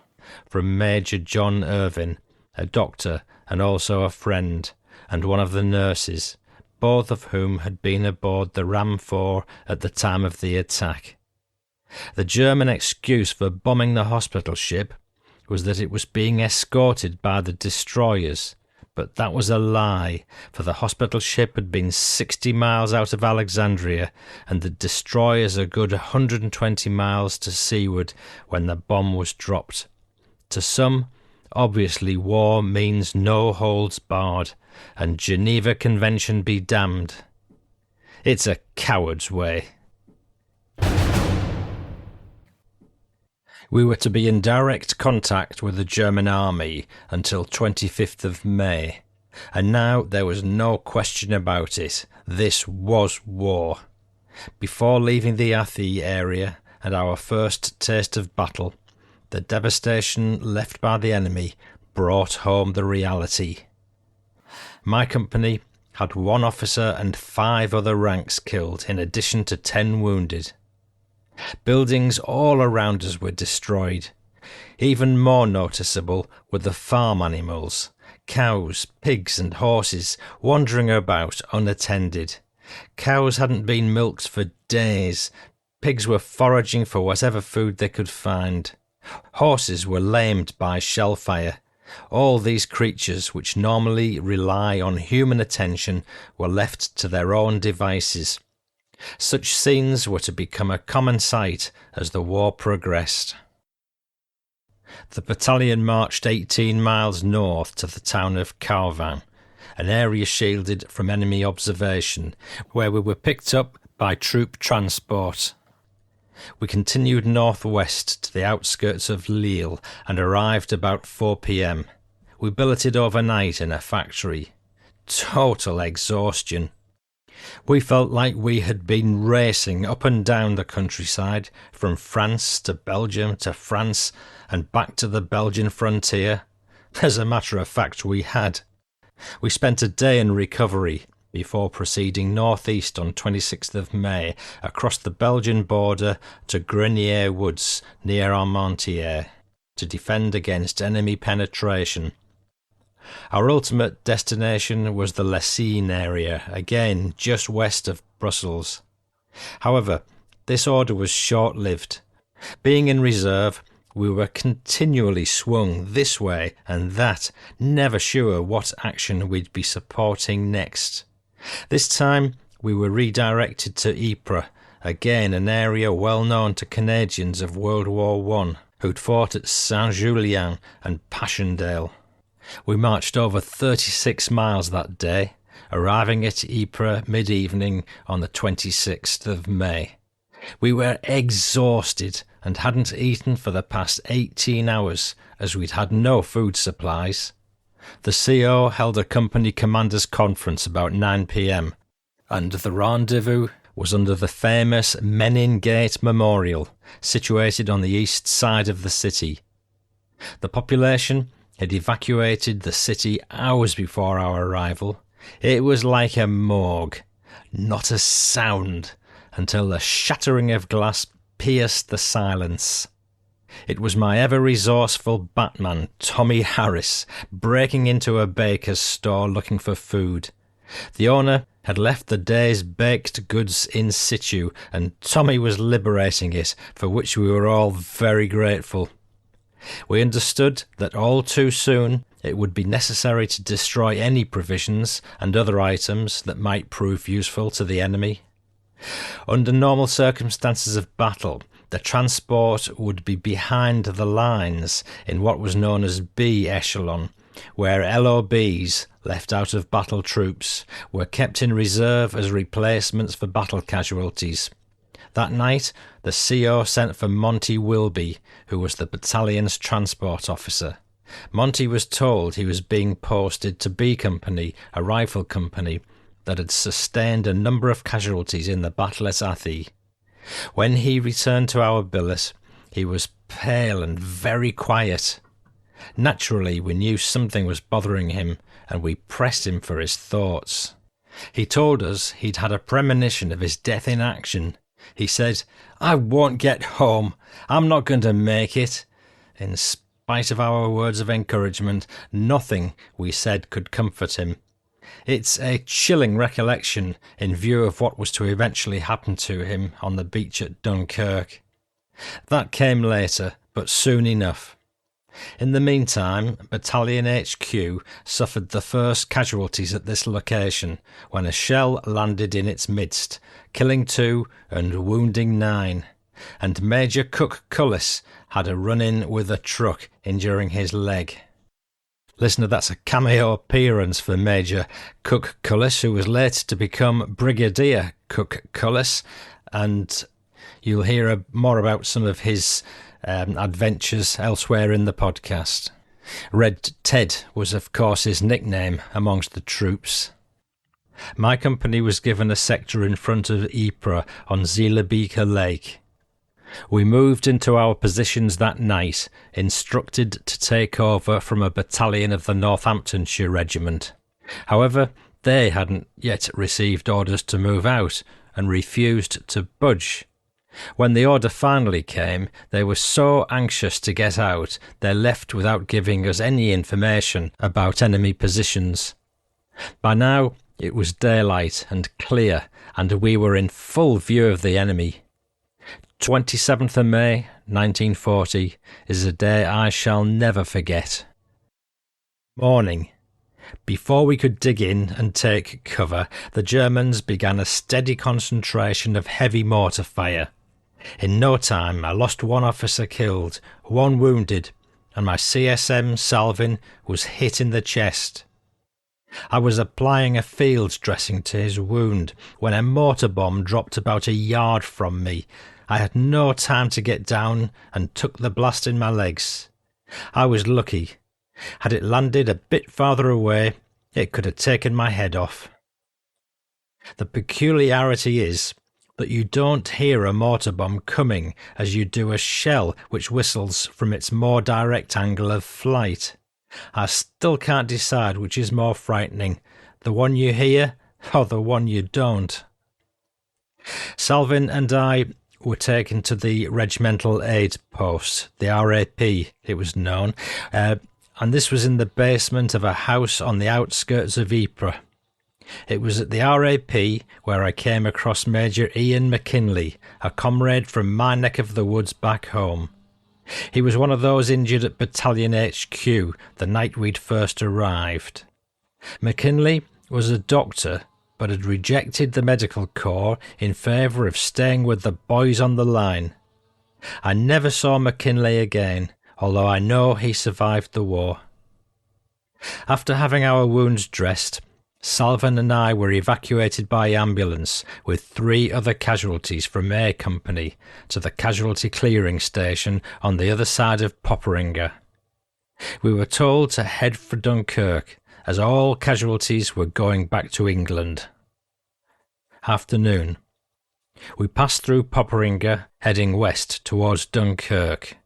from Major John Irvin, a doctor and also a friend, and one of the nurses, both of whom had been aboard the Ram 4 at the time of the attack. The German excuse for bombing the hospital ship was that it was being escorted by the destroyers, but that was a lie, for the hospital ship had been 60 miles out of Alexandria and the destroyers a good 120 miles to seaward when the bomb was dropped. To some, obviously war means no holds barred, and Geneva Convention be damned. It's a coward's way. We were to be in direct contact with the German army until 25th of May, and now there was no question about it. This was war. Before leaving the Athi area and our first taste of battle, the devastation left by the enemy brought home the reality. My company had 1 officer and 5 other ranks killed, in addition to 10 wounded. Buildings all around us were destroyed. Even more noticeable were the farm animals, cows, pigs and horses wandering about unattended. Cows hadn't been milked for days. Pigs were foraging for whatever food they could find. Horses were lamed by shell fire. All these creatures, which normally rely on human attention, were left to their own devices. Such scenes were to become a common sight as the war progressed. The battalion marched 18 miles north to the town of Carvan, an area shielded from enemy observation, where we were picked up by troop transport. We continued northwest to the outskirts of Lille and arrived about 4 p.m. We billeted overnight in a factory. Total exhaustion. We felt like we had been racing up and down the countryside, from France to Belgium to France and back to the Belgian frontier. As a matter of fact, we had. We spent a day in recovery before proceeding northeast on 26th of May across the Belgian border to Grenier Woods near Armentières to defend against enemy penetration. Our ultimate destination was the Lessines area, again just west of Brussels. However, this order was short-lived. Being in reserve, we were continually swung this way and that, never sure what action we'd be supporting next. This time we were redirected to Ypres, again an area well known to Canadians of World War I, who'd fought at Saint-Julien and Passchendaele. We marched over 36 miles that day, arriving at Ypres mid-evening on the 26th of May. We were exhausted and hadn't eaten for the past 18 hours, as we'd had no food supplies. The CO held a company commander's conference about 9 p.m, and the rendezvous was under the famous Menin Gate Memorial, situated on the east side of the city. The population had evacuated the city hours before our arrival. It was like a morgue. Not a sound, until the shattering of glass pierced the silence. It was my ever-resourceful Batman, Tommy Harris, breaking into a baker's store looking for food. The owner had left the day's baked goods in situ, and Tommy was liberating it, for which we were all very grateful. We understood that all too soon it would be necessary to destroy any provisions and other items that might prove useful to the enemy. Under normal circumstances of battle, the transport would be behind the lines in what was known as B echelon, where LOBs, left out of battle troops, were kept in reserve as replacements for battle casualties. That night, the CO sent for Monty Wilby, who was the battalion's transport officer. Monty was told he was being posted to B Company, a rifle company that had sustained a number of casualties in the battle at Athi. When he returned to our billet, he was pale and very quiet. Naturally, we knew something was bothering him, and we pressed him for his thoughts. He told us he'd had a premonition of his death in action. He said, "I won't get home. I'm not going to make it." In spite of our words of encouragement, nothing we said could comfort him. It's a chilling recollection in view of what was to eventually happen to him on the beach at Dunkirk. That came later, but soon enough. In the meantime, Battalion HQ suffered the first casualties at this location when a shell landed in its midst, killing 2 and wounding 9, and Major Cook Cullis had a run-in with a truck, injuring his leg. Listener, that's a cameo appearance for Major Cook Cullis, who was later to become Brigadier Cook Cullis, and you'll hear more about some of his adventures elsewhere in the podcast. Red Ted was, of course, his nickname amongst the troops. My company was given a sector in front of Ypres on Zeelerbeeke Lake. We moved into our positions that night, instructed to take over from a battalion of the Northamptonshire Regiment. However, they hadn't yet received orders to move out and refused to budge. When the order finally came, they were so anxious to get out, they left without giving us any information about enemy positions. By now, it was daylight and clear, and we were in full view of the enemy. 27th of May, 1940, is a day I shall never forget. Morning. Before we could dig in and take cover, the Germans began a steady concentration of heavy mortar fire. In no time, I lost 1 officer killed, 1 wounded, and my CSM Salvin was hit in the chest. I was applying a field dressing to his wound when a mortar bomb dropped about a yard from me. I had no time to get down and took the blast in my legs. I was lucky. Had it landed a bit farther away, it could have taken my head off. The peculiarity is that you don't hear a mortar bomb coming as you do a shell which whistles from its more direct angle of flight. I still can't decide which is more frightening, the one you hear or the one you don't. Salvin and I were taken to the Regimental Aid Post, the RAP it was known, and this was in the basement of a house on the outskirts of Ypres. It was at the RAP where I came across Major Ian McKinley, a comrade from my neck of the woods back home. He was one of those injured at Battalion HQ the night we'd first arrived. McKinley was a doctor, but had rejected the medical corps in favour of staying with the boys on the line. I never saw McKinley again, although I know he survived the war. After having our wounds dressed, Salvin and I were evacuated by ambulance with 3 other casualties from A Company to the casualty clearing station on the other side of Popperinga. We were told to head for Dunkirk, as all casualties were going back to England. Afternoon. We passed through Popperinga, heading west towards Dunkirk.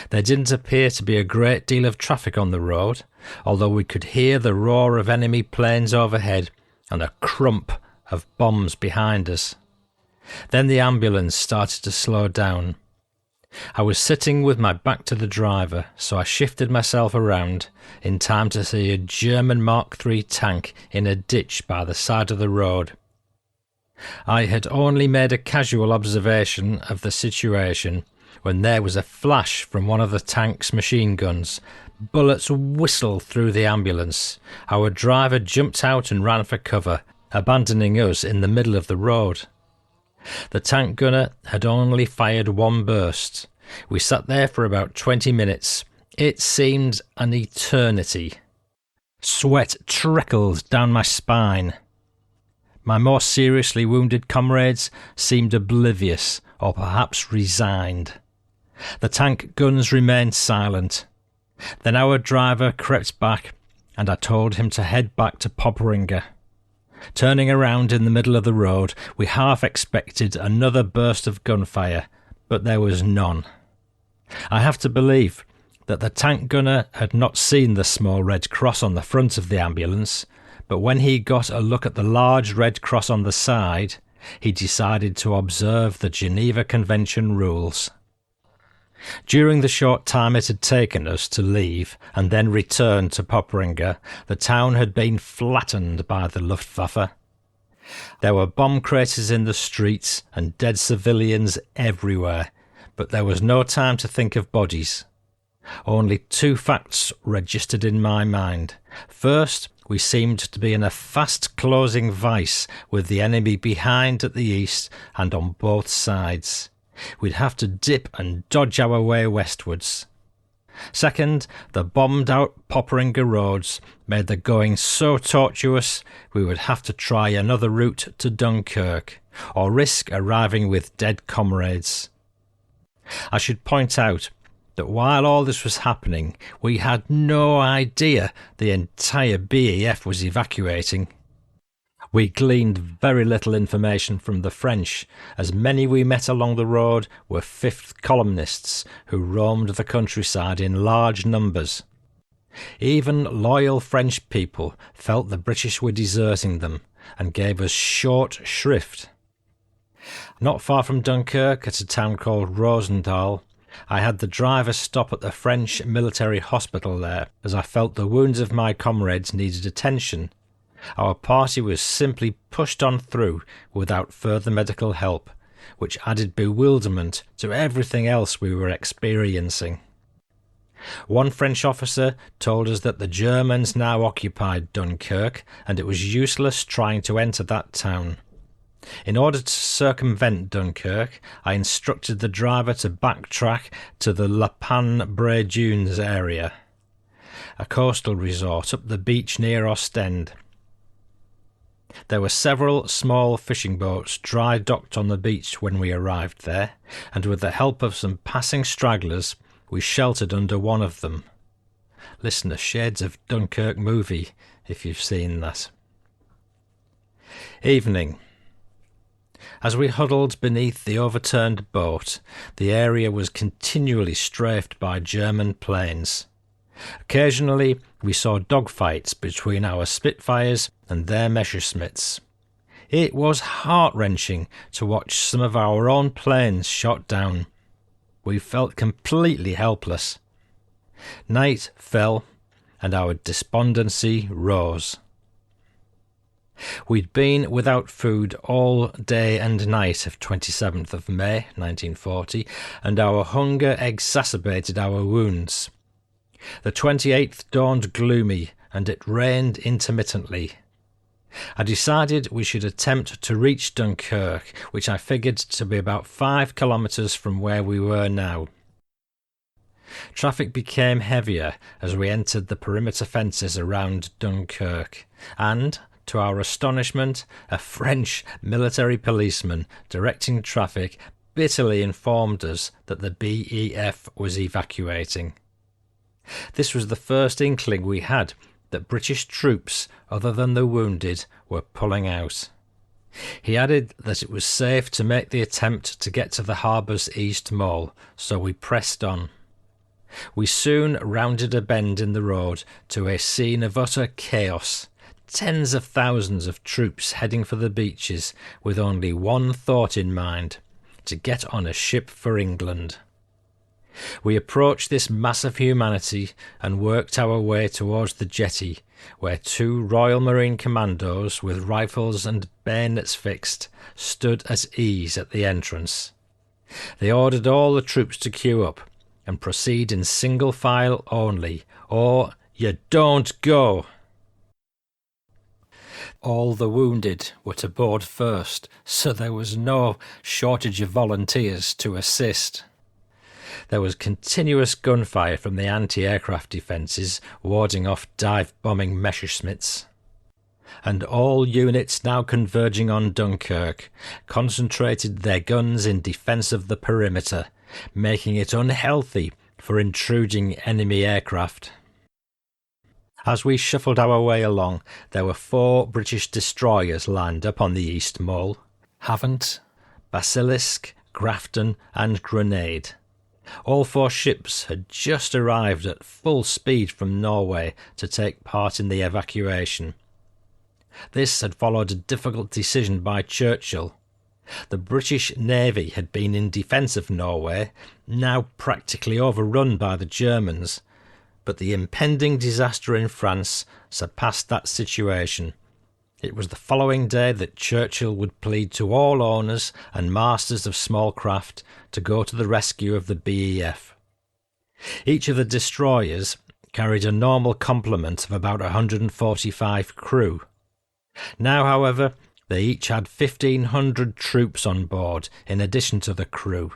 There didn't appear to be a great deal of traffic on the road, although we could hear the roar of enemy planes overhead and a crump of bombs behind us. Then the ambulance started to slow down. I was sitting with my back to the driver, so I shifted myself around in time to see a German Mark III tank in a ditch by the side of the road. I had only made a casual observation of the situation when there was a flash from one of the tank's machine guns. Bullets whistled through the ambulance. Our driver jumped out and ran for cover, abandoning us in the middle of the road. The tank gunner had only fired one burst. We sat there for about 20 minutes. It seemed an eternity. Sweat trickled down my spine. My more seriously wounded comrades seemed oblivious, or perhaps resigned. The tank guns remained silent. Then our driver crept back, and I told him to head back to Popperinga. Turning around in the middle of the road, we half expected another burst of gunfire, but there was none. I have to believe that the tank gunner had not seen the small red cross on the front of the ambulance, but when he got a look at the large red cross on the side, he decided to observe the Geneva Convention rules. During the short time it had taken us to leave and then return to Popperinga, the town had been flattened by the Luftwaffe. There were bomb craters in the streets and dead civilians everywhere, but there was no time to think of bodies. Only two facts registered in my mind. First, we seemed to be in a fast-closing vice with the enemy behind at the east and on both sides. We'd have to dip and dodge our way westwards. Second, the bombed-out Popperinga roads made the going so tortuous we would have to try another route to Dunkirk, or risk arriving with dead comrades. I should point out that while all this was happening, we had no idea the entire BEF was evacuating. We gleaned very little information from the French, as many we met along the road were fifth columnists who roamed the countryside in large numbers. Even loyal French people felt the British were deserting them and gave us short shrift. Not far from Dunkirk, at a town called Rosendahl, I had the driver stop at the French military hospital there, as I felt the wounds of my comrades needed attention. Our party was simply pushed on through without further medical help, which added bewilderment to everything else we were experiencing. One French officer told us that the Germans now occupied Dunkirk, and it was useless trying to enter that town. In order to circumvent Dunkirk, I instructed the driver to backtrack to the La Panne-Bray Dunes area, a coastal resort up the beach near Ostend. There were several small fishing boats dry docked on the beach when we arrived there, and with the help of some passing stragglers, we sheltered under one of them. Listen to shades of Dunkirk movie, if you've seen that. Evening. As we huddled beneath the overturned boat, the area was continually strafed by German planes. Occasionally, we saw dogfights between our Spitfires and their Messerschmitts. It was heart-wrenching to watch some of our own planes shot down. We felt completely helpless. Night fell, and our despondency rose. We'd been without food all day and night of 27th of May 1940, and our hunger exacerbated our wounds. The 28th dawned gloomy, and it rained intermittently. I decided we should attempt to reach Dunkirk, which I figured to be about 5 kilometres from where we were now. Traffic became heavier as we entered the perimeter fences around Dunkirk, and, to our astonishment, a French military policeman directing traffic bitterly informed us that the BEF was evacuating. This was the first inkling we had that British troops, other than the wounded, were pulling out. He added that it was safe to make the attempt to get to the harbour's east mole, so we pressed on. We soon rounded a bend in the road to a scene of utter chaos, Tens of thousands of troops heading for the beaches with only one thought in mind: to get on a ship for England. We approached this mass of humanity and worked our way towards the jetty, where two Royal Marine Commandos with rifles and bayonets fixed stood at ease at the entrance. They ordered all the troops to queue up and proceed in single file only, or you don't go. All the wounded were to board first, so there was no shortage of volunteers to assist. There was continuous gunfire from the anti-aircraft defences warding off dive-bombing Messerschmitts. And all units now converging on Dunkirk concentrated their guns in defence of the perimeter, making it unhealthy for intruding enemy aircraft. As we shuffled our way along, there were 4 British destroyers lined up on the east mole: Havant, Basilisk, Grafton and Grenade. All 4 ships had just arrived at full speed from Norway to take part in the evacuation. This had followed a difficult decision by Churchill. The British Navy had been in defence of Norway, now practically overrun by the Germans, but the impending disaster in France surpassed that situation. It was the following day that Churchill would plead to all owners and masters of small craft to go to the rescue of the BEF. Each of the destroyers carried a normal complement of about 145 crew. Now, however, they each had 1,500 troops on board in addition to the crew.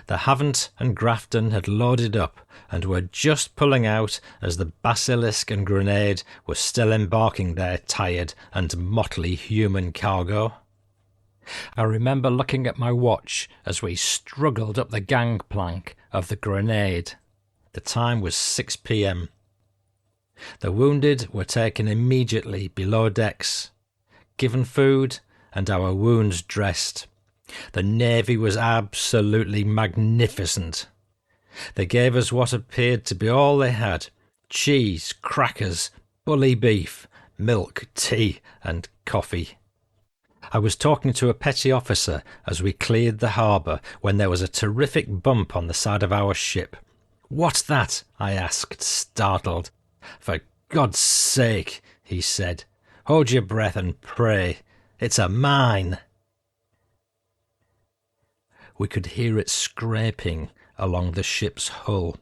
The Havant and Grafton had loaded up and were just pulling out as the Basilisk and Grenade were still embarking their tired and motley human cargo. I remember looking at my watch as we struggled up the gangplank of the Grenade. The time was 6 p.m. The wounded were taken immediately below decks, given food and our wounds dressed. The Navy was absolutely magnificent. They gave us what appeared to be all they had: cheese, crackers, bully beef, milk, tea and coffee. I was talking to a petty officer as we cleared the harbour when there was a terrific bump on the side of our ship. "What's that?" I asked, startled. "For God's sake," he said, "hold your breath and pray. It's a mine." We could hear it scraping along the ship's hull.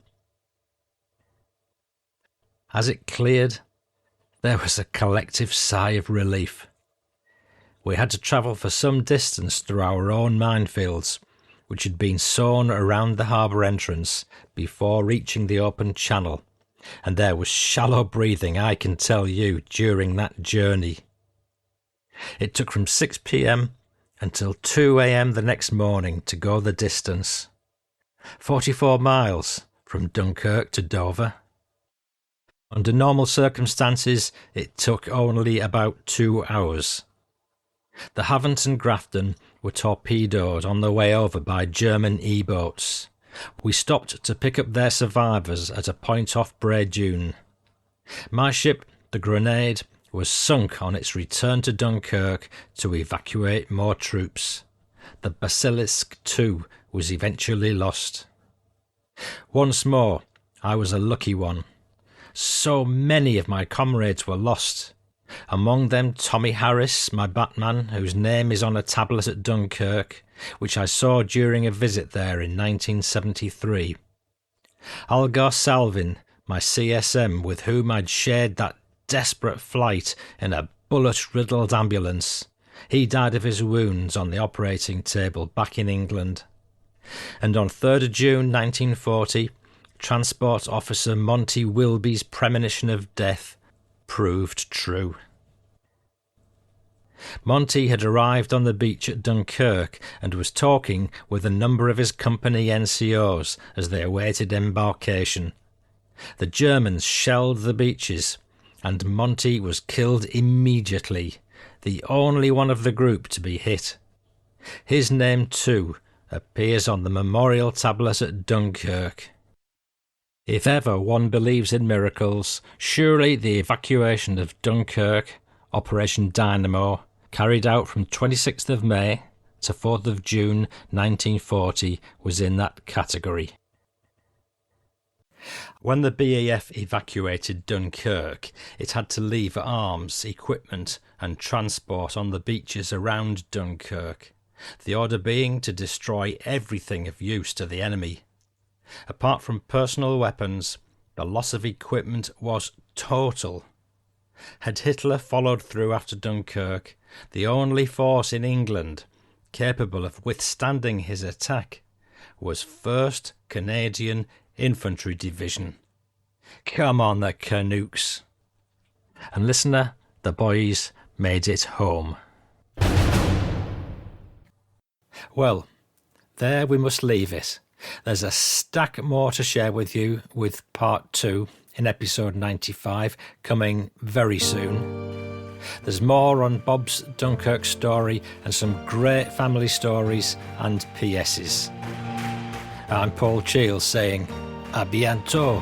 As it cleared, there was a collective sigh of relief. We had to travel for some distance through our own minefields, which had been sown around the harbour entrance before reaching the open channel, and there was shallow breathing, I can tell you, during that journey. It took from 6 p.m. until 2 a.m. the next morning to go the distance. 44 miles from Dunkirk to Dover. Under normal circumstances, it took only about 2 hours. The Havant and Grafton were torpedoed on the way over by German E-boats. We stopped to pick up their survivors at a point off Bray Dune. My ship, the Grenade, was sunk on its return to Dunkirk to evacuate more troops. The Basilisk too was eventually lost. Once more, I was a lucky one. So many of my comrades were lost. Among them Tommy Harris, my batman, whose name is on a tablet at Dunkirk, which I saw during a visit there in 1973. Algar Salvin, my CSM, with whom I'd shared that desperate flight in a bullet-riddled ambulance. He died of his wounds on the operating table back in England. And on 3rd of June 1940, Transport Officer Monty Wilby's premonition of death proved true. Monty had arrived on the beach at Dunkirk and was talking with a number of his company NCOs as they awaited embarkation. The Germans shelled the beaches, and Monty was killed immediately, the only one of the group to be hit. His name, too, appears on the memorial tablet at Dunkirk. If ever one believes in miracles, surely the evacuation of Dunkirk Operation Dynamo, carried out from 26th of May to 4th of June 1940, was in that category. When the BAF evacuated Dunkirk, it had to leave arms, equipment and transport on the beaches around Dunkirk, the order being to destroy everything of use to the enemy. Apart from personal weapons, the loss of equipment was total. Had Hitler followed through after Dunkirk, the only force in England capable of withstanding his attack was 1st Canadian Infantry Division. Come on, the Canucks. And listener, the boys made it home. Well, there we must leave it. There's a stack more to share with you with part 2 in episode 95 coming very soon. There's more on Bob's Dunkirk story and some great family stories and PSs. I'm Paul Cheall saying, à bientôt.